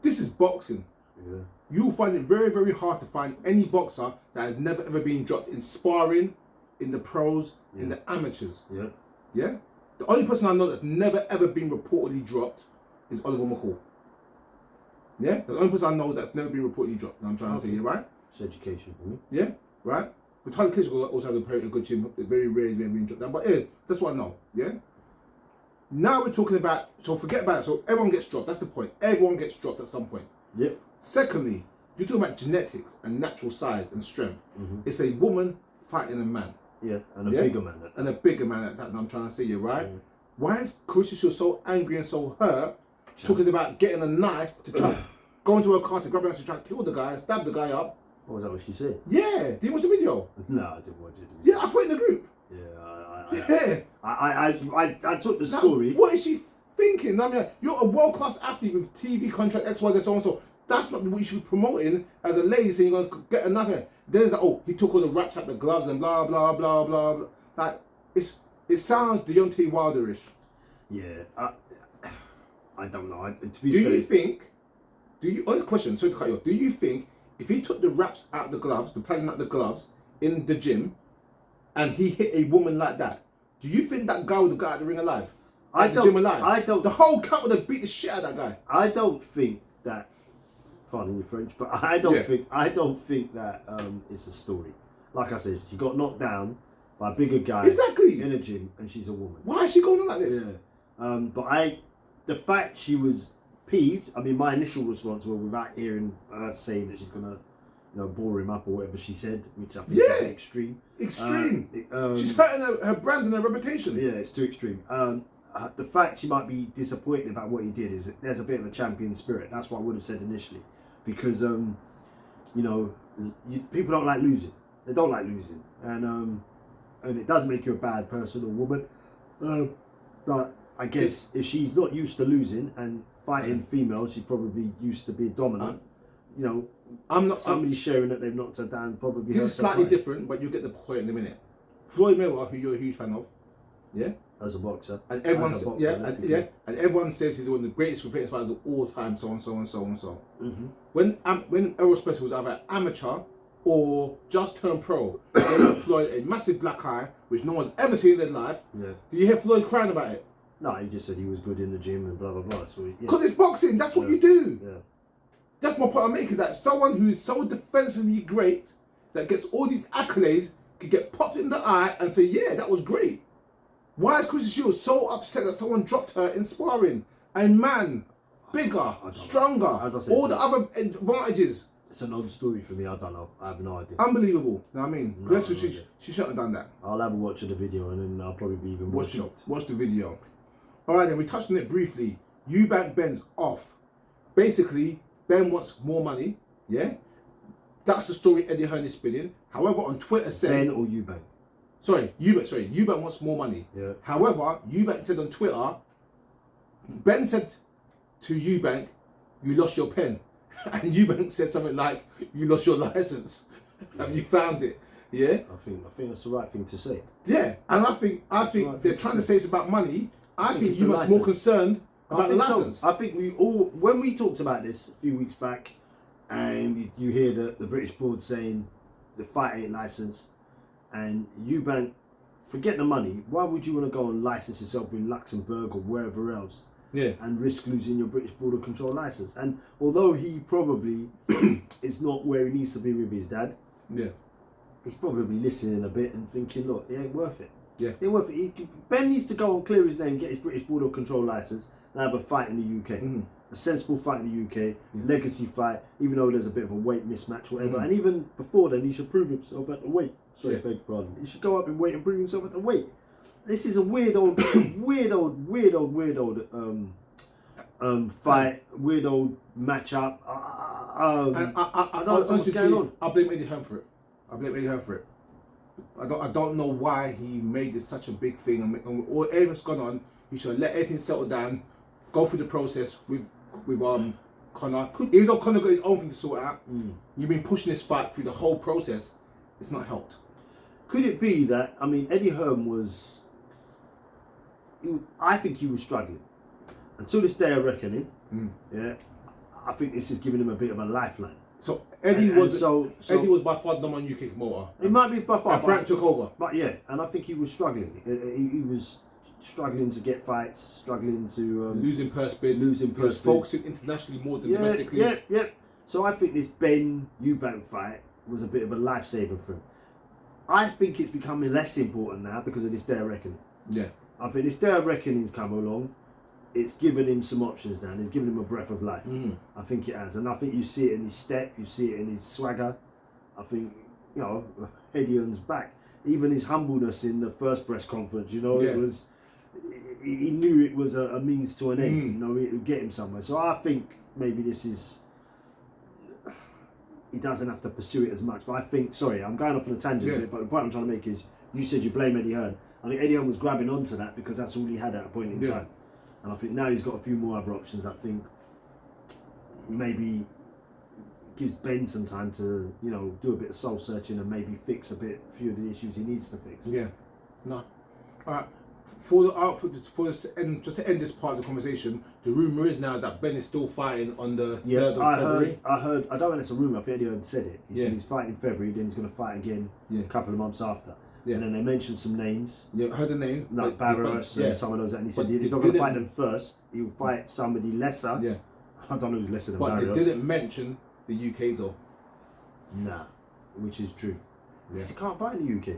Speaker 1: This is boxing.
Speaker 2: Yeah.
Speaker 1: You'll find it very, very hard to find any boxer that has never ever been dropped in sparring, in the pros, in the amateurs.
Speaker 2: Yeah.
Speaker 1: Yeah? The only person I know that's never ever been reportedly dropped is Oliver McCall. Yeah? The only person I know that's never been reportedly dropped. I'm trying to say, right?
Speaker 2: It's education for me.
Speaker 1: Yeah? Right? But Tyler Klitschko also has a very good gym. Very rarely been dropped down. But yeah, that's what I know. Yeah? Now we're talking about, so forget about it. So everyone gets dropped. That's the point. Everyone gets dropped at some point.
Speaker 2: Yep.
Speaker 1: Secondly, you're talking about genetics and natural size and strength. It's a woman fighting a man.
Speaker 2: Yeah, and a bigger man.
Speaker 1: And a bigger man at that. I'm trying to say, you right? Why is Clarissa so angry and so hurt, talking about getting a knife to try, go into her car to grab a knife to try to kill the guy and stab the guy up?
Speaker 2: What was that what she said?
Speaker 1: Yeah. Did you watch the video?
Speaker 2: No, I didn't watch it.
Speaker 1: Yeah, I put it in the group.
Speaker 2: I took the story.
Speaker 1: What is she thinking? I mean, you're a world-class athlete with TV contract, X, Y, Z, so on, so. That's not what you should be promoting as a lady saying you're going to get another. Then it's like, oh, he took all the wraps out the gloves and blah, blah, blah, blah, blah. Like, it sounds Deontay Wilder-ish.
Speaker 2: Yeah, I don't know.
Speaker 1: Honest question, sorry to cut you off. Do you think if he took the wraps out the gloves, the padding out the gloves in the gym, and he hit a woman like that, do you think that guy would have got out of the ring alive?
Speaker 2: I don't.
Speaker 1: The whole cut would have beat the shit out of that guy.
Speaker 2: I don't think that. Pardon the French, but I don't think that it's a story. Like I said, she got knocked down by a bigger guy in a gym, and she's a woman.
Speaker 1: Why is she going on like this?
Speaker 2: Yeah, but the fact she was peeved. I mean, my initial response was without hearing her saying that she's gonna, bore him up or whatever she said, which I think is extreme.
Speaker 1: Extreme. She's hurting her brand and her reputation.
Speaker 2: Yeah, it's too extreme. The fact she might be disappointed about what he did is that there's a bit of a champion spirit. That's what I would have said initially. Because, people don't like losing. They don't like losing. And it doesn't make you a bad person or woman. But I guess if she's not used to losing and fighting females, she's probably used to being dominant. Somebody sharing that they've knocked her down probably.
Speaker 1: This is slightly different, but you'll get the point in a minute. Floyd Mayweather, who you're a huge fan of, yeah?
Speaker 2: As a boxer.
Speaker 1: And everyone and everyone says he's one of the greatest fighters of all time, so on, so on, so on, so on. When Errol Spence was either amateur or just turned pro, they gave Floyd a massive black eye, which no one's ever seen in their life.
Speaker 2: Yeah.
Speaker 1: Do you hear Floyd crying about it?
Speaker 2: No, he just said he was good in the gym and blah blah blah. So
Speaker 1: because it's boxing, that's what you do.
Speaker 2: Yeah.
Speaker 1: That's my point I'm making, that someone who's so defensively great that gets all these accolades could get popped in the eye and say, yeah, that was great. Why is Clarissa Shields so upset that someone dropped her in sparring? A man, bigger, stronger,
Speaker 2: as I said,
Speaker 1: all the other advantages.
Speaker 2: It's a non-story for me. I don't know. I have no idea.
Speaker 1: Unbelievable. You know what I mean? She shouldn't have done that.
Speaker 2: I'll have a watch of the video and then I'll probably be even more shocked.
Speaker 1: Watch the video. All right, then we touched on it briefly. Eubank Benn's off. Basically, Benn wants more money. Yeah, that's the story Eddie Hearn is spinning. However, on Twitter said
Speaker 2: Benn or Eubank.
Speaker 1: Eubank wants more money.
Speaker 2: Yeah.
Speaker 1: However, Eubank said on Twitter, Benn said to Eubank, "You lost your pen," and Eubank said something like, "You lost your license. Have you found it?" Yeah.
Speaker 2: I think that's the right thing to say.
Speaker 1: Yeah, and I think they're trying to say it's about money. I think Eubank's more concerned about the license.
Speaker 2: So. I think when we talked about this a few weeks back, and you hear the British board saying the fight ain't licensed. And Eubank, forget the money. Why would you want to go and license yourself in Luxembourg or wherever else?
Speaker 1: Yeah.
Speaker 2: And risk losing your British Border Control license? And although he probably is not where he needs to be with his dad,
Speaker 1: yeah,
Speaker 2: he's probably listening a bit and thinking, look, it ain't worth it.
Speaker 1: Yeah.
Speaker 2: It ain't worth it. Benn needs to go and clear his name, get his British Border Control license, and have a fight in the UK. A sensible fight in the UK, legacy fight, even though there's a bit of a weight mismatch, whatever. And even before then, he should prove himself at the weight. Sorry, beg your pardon. He should go up in weight and prove himself at the weight. This is a weird old fight, weird old matchup.
Speaker 1: I don't know what's going on. I blame Eddie Hearn for it. I don't know why he made this such a big thing, and all everything's gone on. He should have let everything settle down, go through the process with Conor. Even though Conor got his own thing to sort out, you've been pushing this fight through the whole process. It's not helped.
Speaker 2: Could it be that, I mean, Eddie Hearn was, I think he was struggling. Until this day of reckoning, yeah, I think this is giving him a bit of a lifeline.
Speaker 1: So Eddie was
Speaker 2: Eddie
Speaker 1: was by far the number one UK promoter.
Speaker 2: It might be by far.
Speaker 1: And Frank took over.
Speaker 2: But yeah, and I think he was struggling. He was struggling to get fights, struggling to...
Speaker 1: losing purse bids. He was focusing internationally more than domestically.
Speaker 2: Yeah. So I think this Benn Eubank fight was a bit of a lifesaver for him. I think it's becoming less important now because of this day of reckoning.
Speaker 1: Yeah.
Speaker 2: I think this day of reckoning's come along. It's given him some options now. And it's given him a breath of life. I think it has. And I think you see it in his step. You see it in his swagger. I think, you know, Eddie Hearn's back. Even his humbleness in the first press conference, you know, it was... He knew it was a means to an end, you know, it would get him somewhere. So I think maybe this is... He doesn't have to pursue it as much. But I think... Sorry, I'm going off on a tangent a bit, but the point I'm trying to make is, you said you blame Eddie Hearn. I think Eddie Hearn was grabbing onto that because that's all he had at a point in time. And I think now he's got a few more other options. I think maybe gives Benn some time to, you know, do a bit of soul searching and maybe fix a few of the issues he needs to fix.
Speaker 1: Yeah. No. All right. Just to end this part of the conversation, the rumour is now that Benn is still fighting on the 3rd of February.
Speaker 2: I heard, I don't know if it's a rumour, I think Eddie Hearn said it. He said he's fighting in February, then he's going to fight again a couple of months after. Yeah. And then they mentioned some names.
Speaker 1: Yeah, I heard the name.
Speaker 2: Like Barros and some of those. And he said he's not going to fight them first. He'll fight somebody lesser. Yeah. I don't know who's lesser than Barros.
Speaker 1: But they didn't mention the UK though.
Speaker 2: Nah, which is true. Because he can't fight in the UK.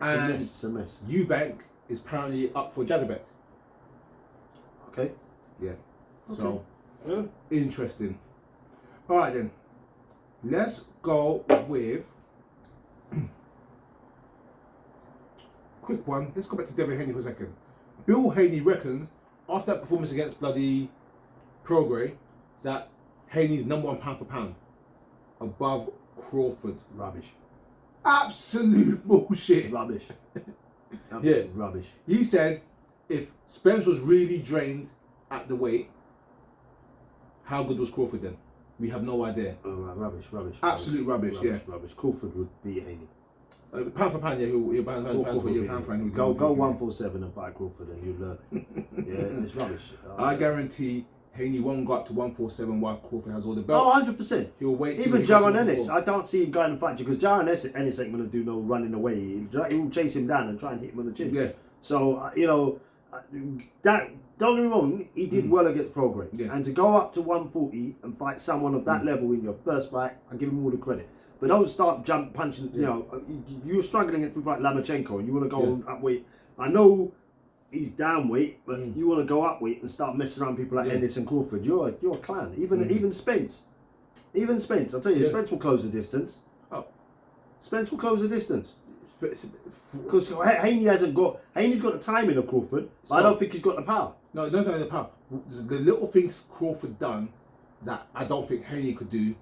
Speaker 1: It's a mess. Eubank is apparently up for Jadabek.
Speaker 2: Okay.
Speaker 1: Yeah. Okay. So, interesting. All right then. Let's go with... quick one. Let's go back to Devin Haney for a second. Bill Haney reckons, after that performance against bloody Prograis, that Haney's #1 pound for pound. Above Crawford.
Speaker 2: Rubbish.
Speaker 1: Absolute bullshit.
Speaker 2: Rubbish. Absolute rubbish.
Speaker 1: He said if Spence was really drained at the weight, how good was Crawford then? We have no idea.
Speaker 2: Rubbish.
Speaker 1: Absolute rubbish.
Speaker 2: Rubbish. Crawford would beat Haney.
Speaker 1: Pound for pound, he'll pound for you.
Speaker 2: Go 147 and fight Crawford and you'll learn. Yeah, it's rubbish.
Speaker 1: I guarantee Haney won't go up to 147 while Crawford has all the belts.
Speaker 2: Oh, 100%.
Speaker 1: He'll wait.
Speaker 2: Even Jaron Ennis, I don't see him going and fight you because Jaron Ennis ain't going to do no running away. He'll chase him down and try and hit him on the chin.
Speaker 1: Yeah.
Speaker 2: So, you know, that, don't get me wrong, he did well against Prograis. Yeah. And to go up to 140 and fight someone of that level in your first fight, I give him all the credit. But don't start punching, you know, you're struggling against people like Lomachenko and you want to go up weight. I know he's down weight, but you want to go up weight and start messing around people like Ennis and Crawford. You're a clown. Even Spence. Even Spence, I'll tell you, Spence will close the distance. Oh. Spence will close the distance. Because Haney's got the timing of Crawford, but I don't think he's got the power.
Speaker 1: No, he doesn't have the power. The little things Crawford done that I don't think Haney could do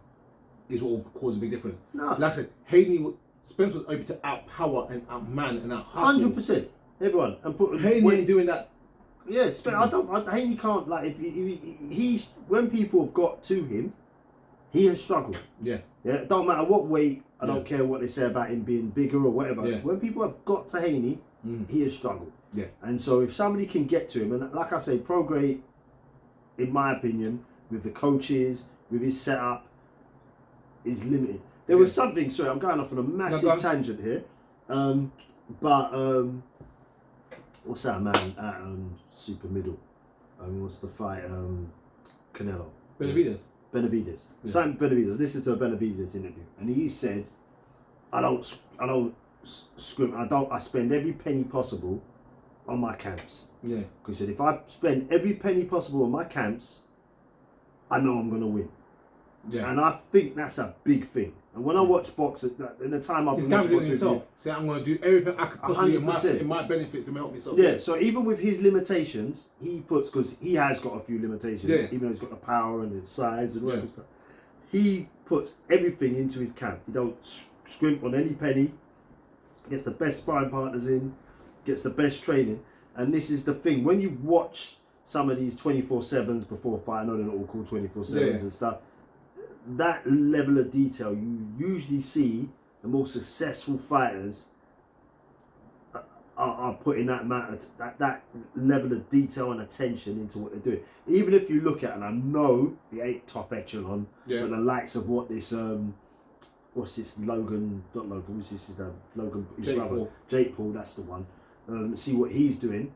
Speaker 1: is what will cause a big difference. No. Like I said, Spence was able to outpower and outman and outhustle.
Speaker 2: 100%. Everyone. And
Speaker 1: Haney ain't doing that.
Speaker 2: Yes, but Haney can't, like, if when people have got to him, he has struggled. Yeah. Yeah. It don't matter what weight, I don't care what they say about him being bigger or whatever. Yeah. When people have got to Haney, he has struggled. Yeah. And so if somebody can get to him, and like I say, Prograis, in my opinion, with the coaches, with his setup, is limited. There was something, sorry, I'm going off on a massive tangent here. What's that man at Super Middle? What's the fight? Canelo.
Speaker 1: Benavidez.
Speaker 2: Yeah. Sam Benavidez. Listen to a Benavidez interview, and he said, "I don't scrimp. I spend every penny possible on my camps." Yeah. Because he said, if I spend every penny possible on my camps, I know I'm gonna win. Yeah. And I think that's a big thing. And when I watch boxing, in the time I've been watching boxing, himself.
Speaker 1: Say I'm going to do everything I could possibly in my benefit to help myself.
Speaker 2: Yeah. So even with his limitations, he puts, because he has got a few limitations. Yeah. Even though he's got the power and his size and all that stuff, he puts everything into his camp. He don't scrimp on any penny. Gets the best sparring partners in, gets the best training. And this is the thing: when you watch some of these 24/7s before fight. I know they're not all called 24/7s and stuff. That level of detail, you usually see the more successful fighters are putting that level of detail and attention into what they're doing. Even if you look at, and I know it ain't top echelon, but the likes of what this what's this Logan? Not Logan. What's this? Logan. His brother. Paul. Jake Paul. That's the one. See what he's doing.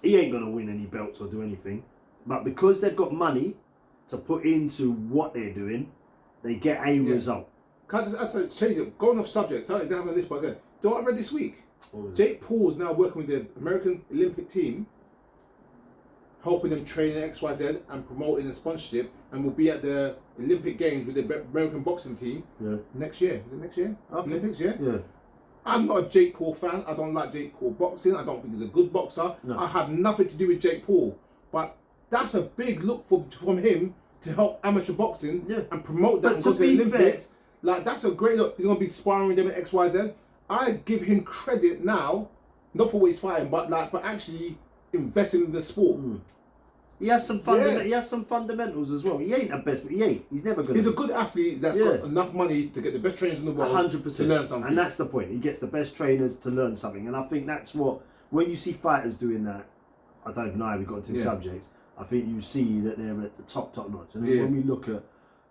Speaker 2: He ain't gonna win any belts or do anything, but because they've got money to put into what they're doing, they get a result.
Speaker 1: Can I just change it? Going off subject, something they have on this, but I said, do you know what I read this week? Jake Paul's now working with the American Olympic team, helping them train in XYZ and promoting the sponsorship, and will be at the Olympic Games with the American boxing team next year. Is it next year?
Speaker 2: Okay.
Speaker 1: Olympics, yeah?
Speaker 2: Yeah.
Speaker 1: I'm not a Jake Paul fan. I don't like Jake Paul boxing. I don't think he's a good boxer. No. I have nothing to do with Jake Paul. But that's a big look from him to help amateur boxing and promote that and go to the Olympics. Like, that's a great look. He's going to be sparring with them at XYZ. I give him credit now, not for what he's fighting, but like for actually investing in the sport.
Speaker 2: He has some He has some fundamentals as well. He ain't the best, but he ain't. He's never gonna.
Speaker 1: He's a good athlete that's got enough money to get the best trainers in the world
Speaker 2: 100%
Speaker 1: to learn something.
Speaker 2: And that's the point. He gets the best trainers to learn something. And I think that's what, when you see fighters doing that, I don't even know how we got into the subjects. I think you see that they're at the top notch. And when we look at,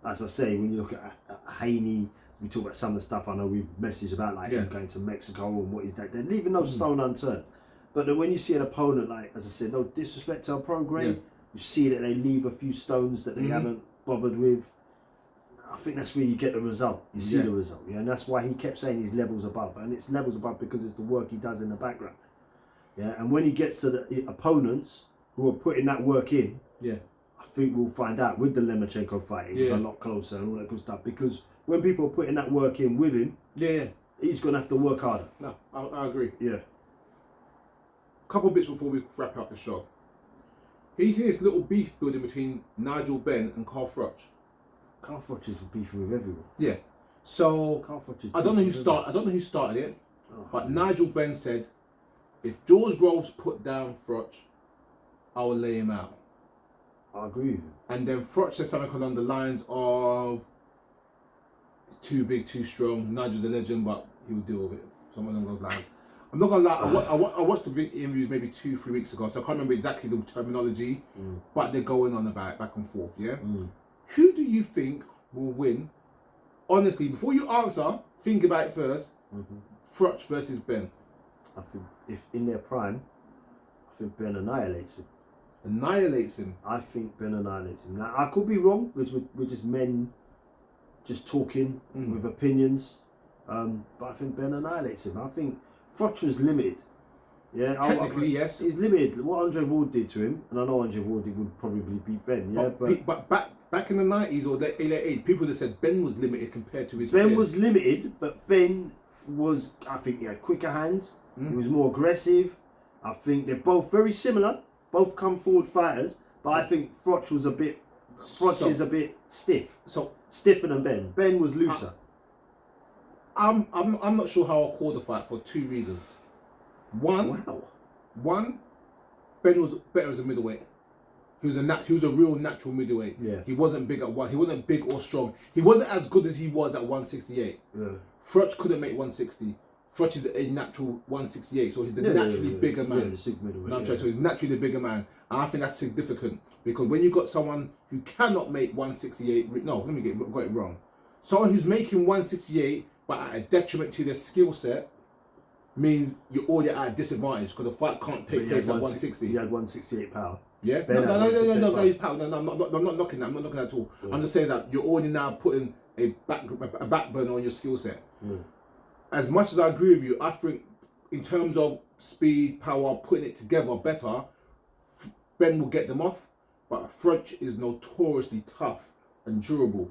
Speaker 2: as I say, when you look at Haney, we talk about some of the stuff I know we've messaged about, like him going to Mexico and what he's done. They're leaving no stone unturned. But then when you see an opponent, like, as I said, no disrespect to our program, you see that they leave a few stones that they haven't bothered with. I think that's where you get the result. You see the result, and that's why he kept saying he's levels above, and it's levels above because it's the work he does in the background. And when he gets to the opponents who are putting that work in, I think we'll find out with the Lomachenko fight, it was a lot closer and all that good stuff. Because when people are putting that work in with him, he's gonna have to work harder.
Speaker 1: No, I agree.
Speaker 2: Yeah.
Speaker 1: Couple bits before we wrap up the show. You see this little beef building between Nigel Benn and Carl Froch.
Speaker 2: Carl Froch is beefing with everyone.
Speaker 1: Yeah. So
Speaker 2: Carl Froch is
Speaker 1: I don't know who started it, but Nigel Benn said, if George Groves put down Froch, I will lay him out.
Speaker 2: I agree with you.
Speaker 1: And then Froch said something along the lines of, it's too big, too strong. Nigel's a legend, but he will deal with it. Something along those lines. I'm not gonna lie. I watched the interviews maybe 2-3 weeks ago, so I can't remember exactly the terminology, but they're going on about it back and forth. Yeah. Who do you think will win? Honestly, before you answer, think about it first. Froch versus Benn.
Speaker 2: I think if in their prime, I think Benn annihilates him.
Speaker 1: Annihilates him.
Speaker 2: I think Benn annihilates him. Now I could be wrong because we're just men, just talking with opinions. But I think Benn annihilates him. I think Froch was limited. Yeah,
Speaker 1: technically, yes.
Speaker 2: He's limited. What Andre Ward did to him, and I know Andre Ward would probably beat Benn. Yeah,
Speaker 1: but back in the 90s or the late 80s, people that said Benn was limited compared to his.
Speaker 2: Benn was limited, but Benn was. I think he had quicker hands. He was more aggressive. I think they're both very similar. Both come forward fighters, but I think Froch was a bit. Froch is a bit stiff. So stiffer than Benn. Benn was looser.
Speaker 1: I'm not sure how I'll call the fight for 2 reasons. One, Benn was better as a middleweight. He was a real natural middleweight. Yeah. He wasn't big at one. He wasn't big or strong. He wasn't as good as he was at 168. Yeah. Froch couldn't make 160. Froch is a natural 168, so he's the naturally bigger man. So he's naturally the bigger man. And I think that's significant because when you got someone who cannot make 168, got it wrong. Someone who's making 168 but at a detriment to their skill set means you're already at a disadvantage because the fight can't take place at 160.
Speaker 2: He had 168 power.
Speaker 1: Yeah? No, he's power. No, I'm not knocking that. I'm not knocking that at all. Yeah. I'm just saying that you're already now putting a backburner on your skill set. Yeah. As much as I agree with you, I think in terms of speed, power, putting it together better, Benn will get them off. But Froch is notoriously tough and durable.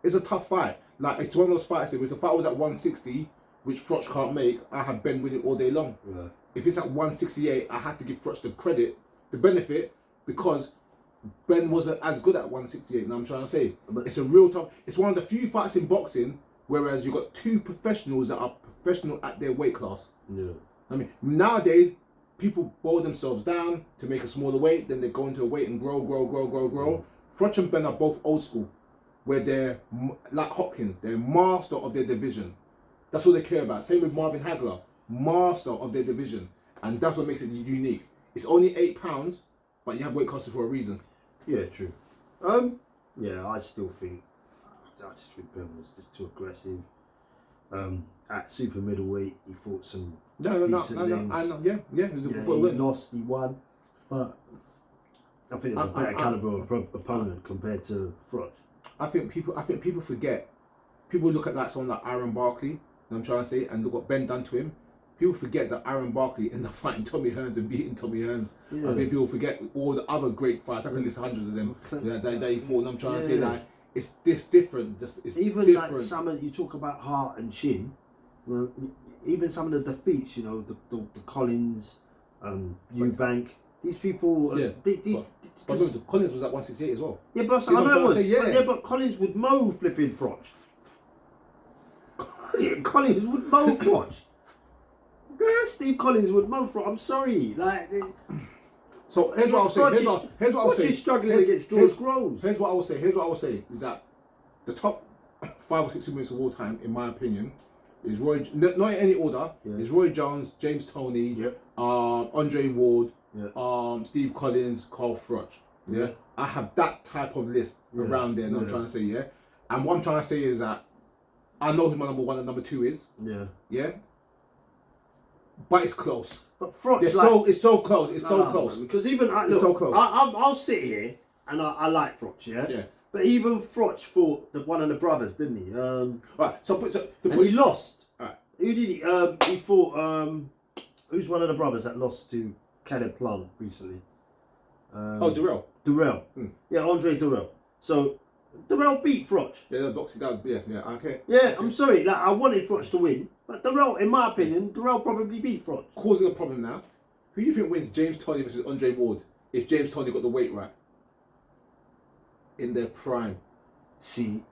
Speaker 1: It's a tough fight. Like, it's one of those fights, if the fight was at 160, which Froch can't make, I have Benn winning all day long. Yeah. If it's at 168, I have to give Froch the credit, the benefit, because Benn wasn't as good at 168. Now I'm trying to say, but it's a real tough. It's one of the few fights in boxing, whereas you've got 2 professionals that are professional at their weight class. Yeah. I mean, nowadays, people boil themselves down to make a smaller weight, then they go into a weight and grow. Froch and Benn are both old school, where they're like Hopkins, they're master of their division. That's all they care about. Same with Marvin Hagler, master of their division, and that's what makes it unique. It's only £8, but you have weight classes for a reason.
Speaker 2: Yeah, true. Yeah, I still think I just think Benn was just too aggressive. At super middleweight, he fought some decent names.
Speaker 1: I know. Yeah.
Speaker 2: He lost, he won, but I think it's a better caliber opponent compared to Froch.
Speaker 1: I think people forget. People look at like someone like Aaron Barkley, you know what I'm trying to say, and look what Ben done to him. People forget that Aaron Barkley ended up fighting Tommy Hearns and beating Tommy Hearns. Yeah. I think people forget all the other great fights. I can list hundreds of them that he fought. And I'm trying to say like it's different. It's
Speaker 2: even
Speaker 1: different.
Speaker 2: Like some of you talk about Hart and Chin. Well, even some of the defeats, you know, the Collins, Eubank. These people.
Speaker 1: But remember, Collins was at 168 as well.
Speaker 2: Yeah, but I know it was. But Collins would mow flipping Froch. Collins would mow Froch. Steve Collins would mow Froch. I'm sorry, like.
Speaker 1: So here's what I'll say. Here's what I'll say.
Speaker 2: He's struggling against George Groves.
Speaker 1: Here's what I will say. Here's what I will say is that the top 5 or 6 minutes of all time, in my opinion, is Roy. Not in any order. Yeah. Is Roy Jones, James Toney, Andre Ward, Steve Collins, Carl Froch. Yeah, I have that type of list around there. And I'm trying to say and what I'm trying to say is that I know who my number 1 and number 2 is. Yeah. But it's close.
Speaker 2: But Froch,
Speaker 1: it's so close. It's so close.
Speaker 2: Man, because even
Speaker 1: it's so close.
Speaker 2: I'll sit here and I like Froch. Yeah. But even Froch fought one of the brothers, didn't he?
Speaker 1: Right.
Speaker 2: And he lost.
Speaker 1: Right.
Speaker 2: Who did he? He fought. Who's one of the brothers that lost to Caleb Plant recently?
Speaker 1: Durrell.
Speaker 2: Durrell. Yeah, Andre Durrell. So Durrell beat Froch.
Speaker 1: Yeah, the boxing does. Yeah. Okay.
Speaker 2: Yeah, I'm sorry. Like I wanted Froch to win, but Durrell, in my opinion, Durrell probably beat Froch.
Speaker 1: Causing a problem now. Who do you think wins James Toney versus Andre Ward if James Toney got the weight right? In their prime.
Speaker 2: See,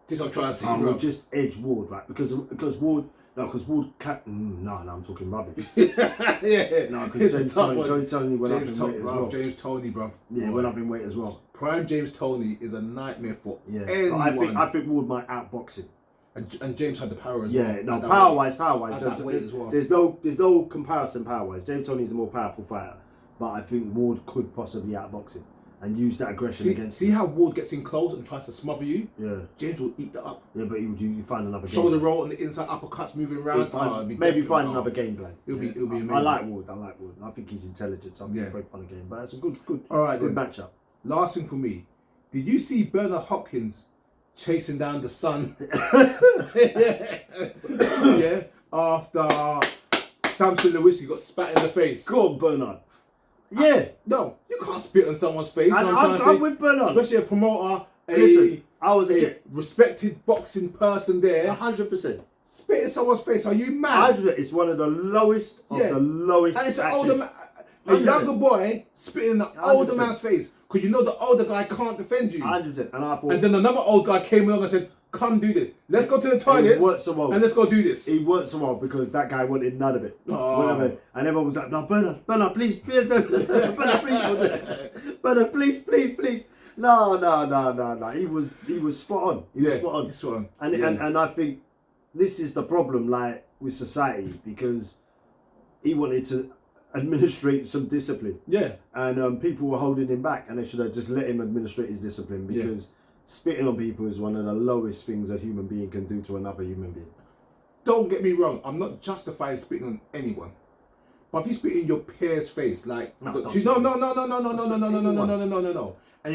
Speaker 1: this is what I'm trying to say.
Speaker 2: I would just edge Ward, right? Because Ward. No, because Ward can't. No, I'm talking rubbish.
Speaker 1: Yeah.
Speaker 2: No, because James Toney went up in weight as well.
Speaker 1: James Toney, bro.
Speaker 2: Yeah, went up in weight as well.
Speaker 1: Prime James Toney is a nightmare for anyone.
Speaker 2: I think Ward might outbox him.
Speaker 1: And James had the power as
Speaker 2: well.
Speaker 1: Yeah,
Speaker 2: no, power wise.
Speaker 1: That weight as well.
Speaker 2: There's no comparison power wise. James Toney is a more powerful fighter, but I think Ward could possibly outbox him and use that aggression against him.
Speaker 1: See how Ward gets in close and tries to smother you?
Speaker 2: Yeah.
Speaker 1: James will eat that up.
Speaker 2: Yeah, but you find another game
Speaker 1: shoulder
Speaker 2: plan.
Speaker 1: roll on the inside, uppercuts moving around.
Speaker 2: Maybe find another game plan.
Speaker 1: It'll be amazing.
Speaker 2: I like Ward. I think he's intelligent, so I'm going to find a game. But that's a good matchup.
Speaker 1: Last thing for me. Did you see Bernard Hopkins chasing down the sun? Yeah. After Samson Lewinsky got spat in the face.
Speaker 2: Go on, Bernard. Yeah.
Speaker 1: No, you can't spit on someone's face.
Speaker 2: I'm with Bernard.
Speaker 1: Especially a promoter,
Speaker 2: I was
Speaker 1: a respected boxing person there.
Speaker 2: 100%.
Speaker 1: Spit in someone's face. Are you mad?
Speaker 2: It's one of the lowest of the lowest.
Speaker 1: And it's an older man, a younger boy spitting in the older man's face. Because you know the older guy can't defend you.
Speaker 2: 100%.
Speaker 1: And then another old guy came along and said, come do this. Let's go to the toilets and let's go do this.
Speaker 2: He worked so well because that guy wanted none of it. And everyone was like, no, Bernard, please, Bernard, please. No. He was spot on. He was spot on. And I think this is the problem, like, with society, because he wanted to administrate some discipline.
Speaker 1: Yeah.
Speaker 2: And people were holding him back, and they should have just let him administrate his discipline, because spitting on people is one of the lowest things a human being can do to another human being.
Speaker 1: Don't get me wrong, I'm not justifying spitting on anyone. But if you spit in your peer's face, like no. And you're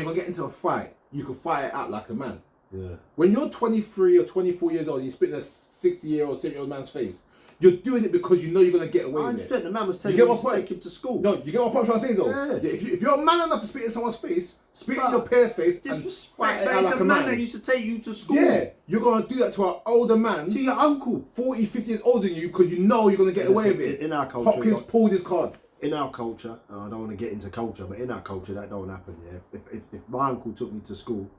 Speaker 1: gonna get into a fight, you can fight it out like a man.
Speaker 2: Yeah.
Speaker 1: When you're 23 or 24 years old and you spit in a 60-year-old, 70-year-old man's face, you're doing it because you know you're gonna get away with it.
Speaker 2: The man was telling you to take him to school.
Speaker 1: No, you get what I'm trying to say, though.
Speaker 2: Yeah.
Speaker 1: If you're a man enough to spit in someone's face, spit in your peer's face, and fight it out like a man
Speaker 2: that used to take you to school.
Speaker 1: Yeah, you're gonna do that to an older man,
Speaker 2: to your uncle,
Speaker 1: 40, 50 years older than you, because you know you're gonna get away with it.
Speaker 2: In our culture,
Speaker 1: Hopkins pulled his card.
Speaker 2: In our culture, and I don't want to get into culture, but in our culture that don't happen. Yeah, if my uncle took me to school,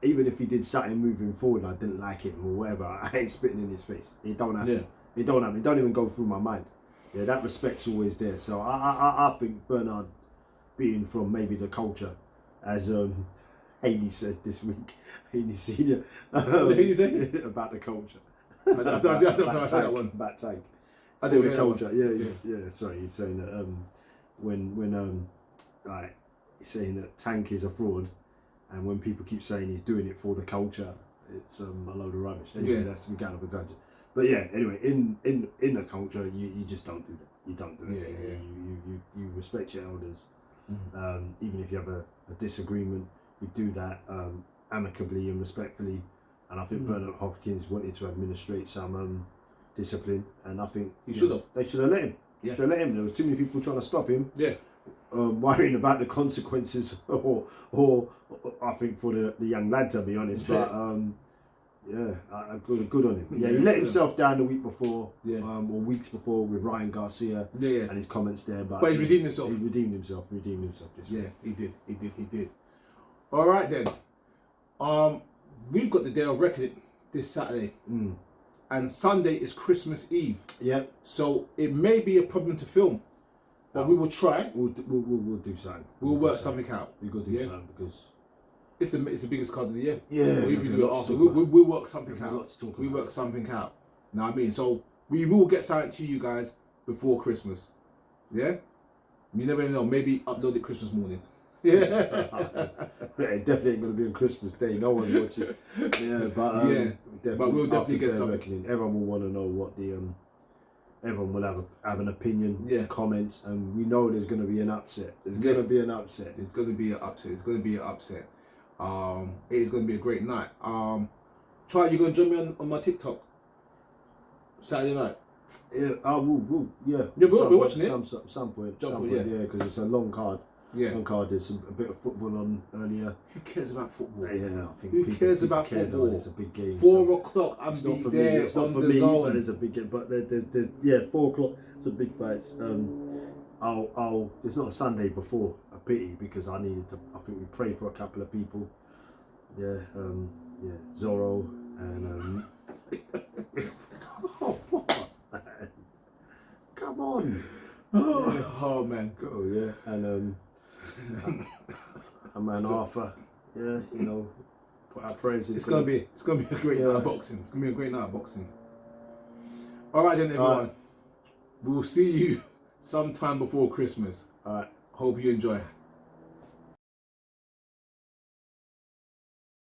Speaker 2: even if he did something moving forward and I didn't like him or whatever, I ain't spitting in his face. It don't happen.
Speaker 1: Yeah.
Speaker 2: It don't happen. It don't even go through my mind. that respect's always there. So I think Bernard, being from maybe the culture, as Haney said this week, Haney Senior,
Speaker 1: what did you say
Speaker 2: about the culture.
Speaker 1: I don't know if I heard that one.
Speaker 2: About tank.
Speaker 1: I didn't
Speaker 2: the
Speaker 1: hear
Speaker 2: culture.
Speaker 1: that
Speaker 2: Yeah. Sorry, he's saying that when like he's saying that Tank is a fraud, and when people keep saying he's doing it for the culture, it's a load of rubbish. Anyway, that's we got off a tangent. But yeah, anyway, in the culture, you just don't do that. You don't do it. You respect your elders, even if you have a disagreement. You do that amicably and respectfully. And I think Bernard Hopkins wanted to administrate some discipline, and I think
Speaker 1: he should have.
Speaker 2: They should have let him.
Speaker 1: Yeah.
Speaker 2: Should have let him. There was too many people trying to stop him.
Speaker 1: Yeah.
Speaker 2: Worrying about the consequences, or I think for the young lad, to be honest. But good on him. Yeah, he let himself down the week before, or weeks before, with Ryan Garcia.
Speaker 1: And
Speaker 2: his comments there. But
Speaker 1: he redeemed himself.
Speaker 2: He redeemed himself this week.
Speaker 1: He did. All right then. We've got the day of reckoning this Saturday, and Sunday is Christmas Eve.
Speaker 2: Yeah.
Speaker 1: So it may be a problem to film, but we will try.
Speaker 2: We'll do something.
Speaker 1: We'll work something out.
Speaker 2: We've got to do something because
Speaker 1: it's the biggest card of the year.
Speaker 2: Yeah.
Speaker 1: We'll work something out. We work something out. Know what I mean? So we will get something to you guys before Christmas. Yeah. You never know. Maybe upload it Christmas morning. Yeah.
Speaker 2: It definitely ain't gonna be on Christmas Day. No one's watching. Yeah, but
Speaker 1: we'll definitely get something.
Speaker 2: Everyone will want to know what the everyone will have an opinion, comments, and we know there's gonna be an upset. It's gonna be an upset.
Speaker 1: It is gonna be an upset. It is gonna be a great night. Try, you gonna join me on my TikTok Saturday night?
Speaker 2: Yeah, I will. Yeah,
Speaker 1: we're watching it.
Speaker 2: Some point, yeah, because it's a long card.
Speaker 1: Yeah.
Speaker 2: Long card. There's a bit of football on earlier.
Speaker 1: Who cares about football?
Speaker 2: Yeah, I think
Speaker 1: who cares about football?
Speaker 2: It's a big game.
Speaker 1: 4 o'clock. I'm
Speaker 2: not for
Speaker 1: there.
Speaker 2: Me. It's not for me. But it's a big game. But there's 4 o'clock. It's a big fight. I'll. It's not a Sunday before. A pity because I needed to. I think we prayed for a couple of people. Yeah. Zorro and. Come on.
Speaker 1: Oh man.
Speaker 2: Oh yeah, and a man Arthur. Yeah, put our prayers into.
Speaker 1: It's gonna be a great night of boxing. It's gonna be a great night of boxing. All right then, everyone. We will see you sometime before Christmas.
Speaker 2: All right.
Speaker 1: Hope you enjoy.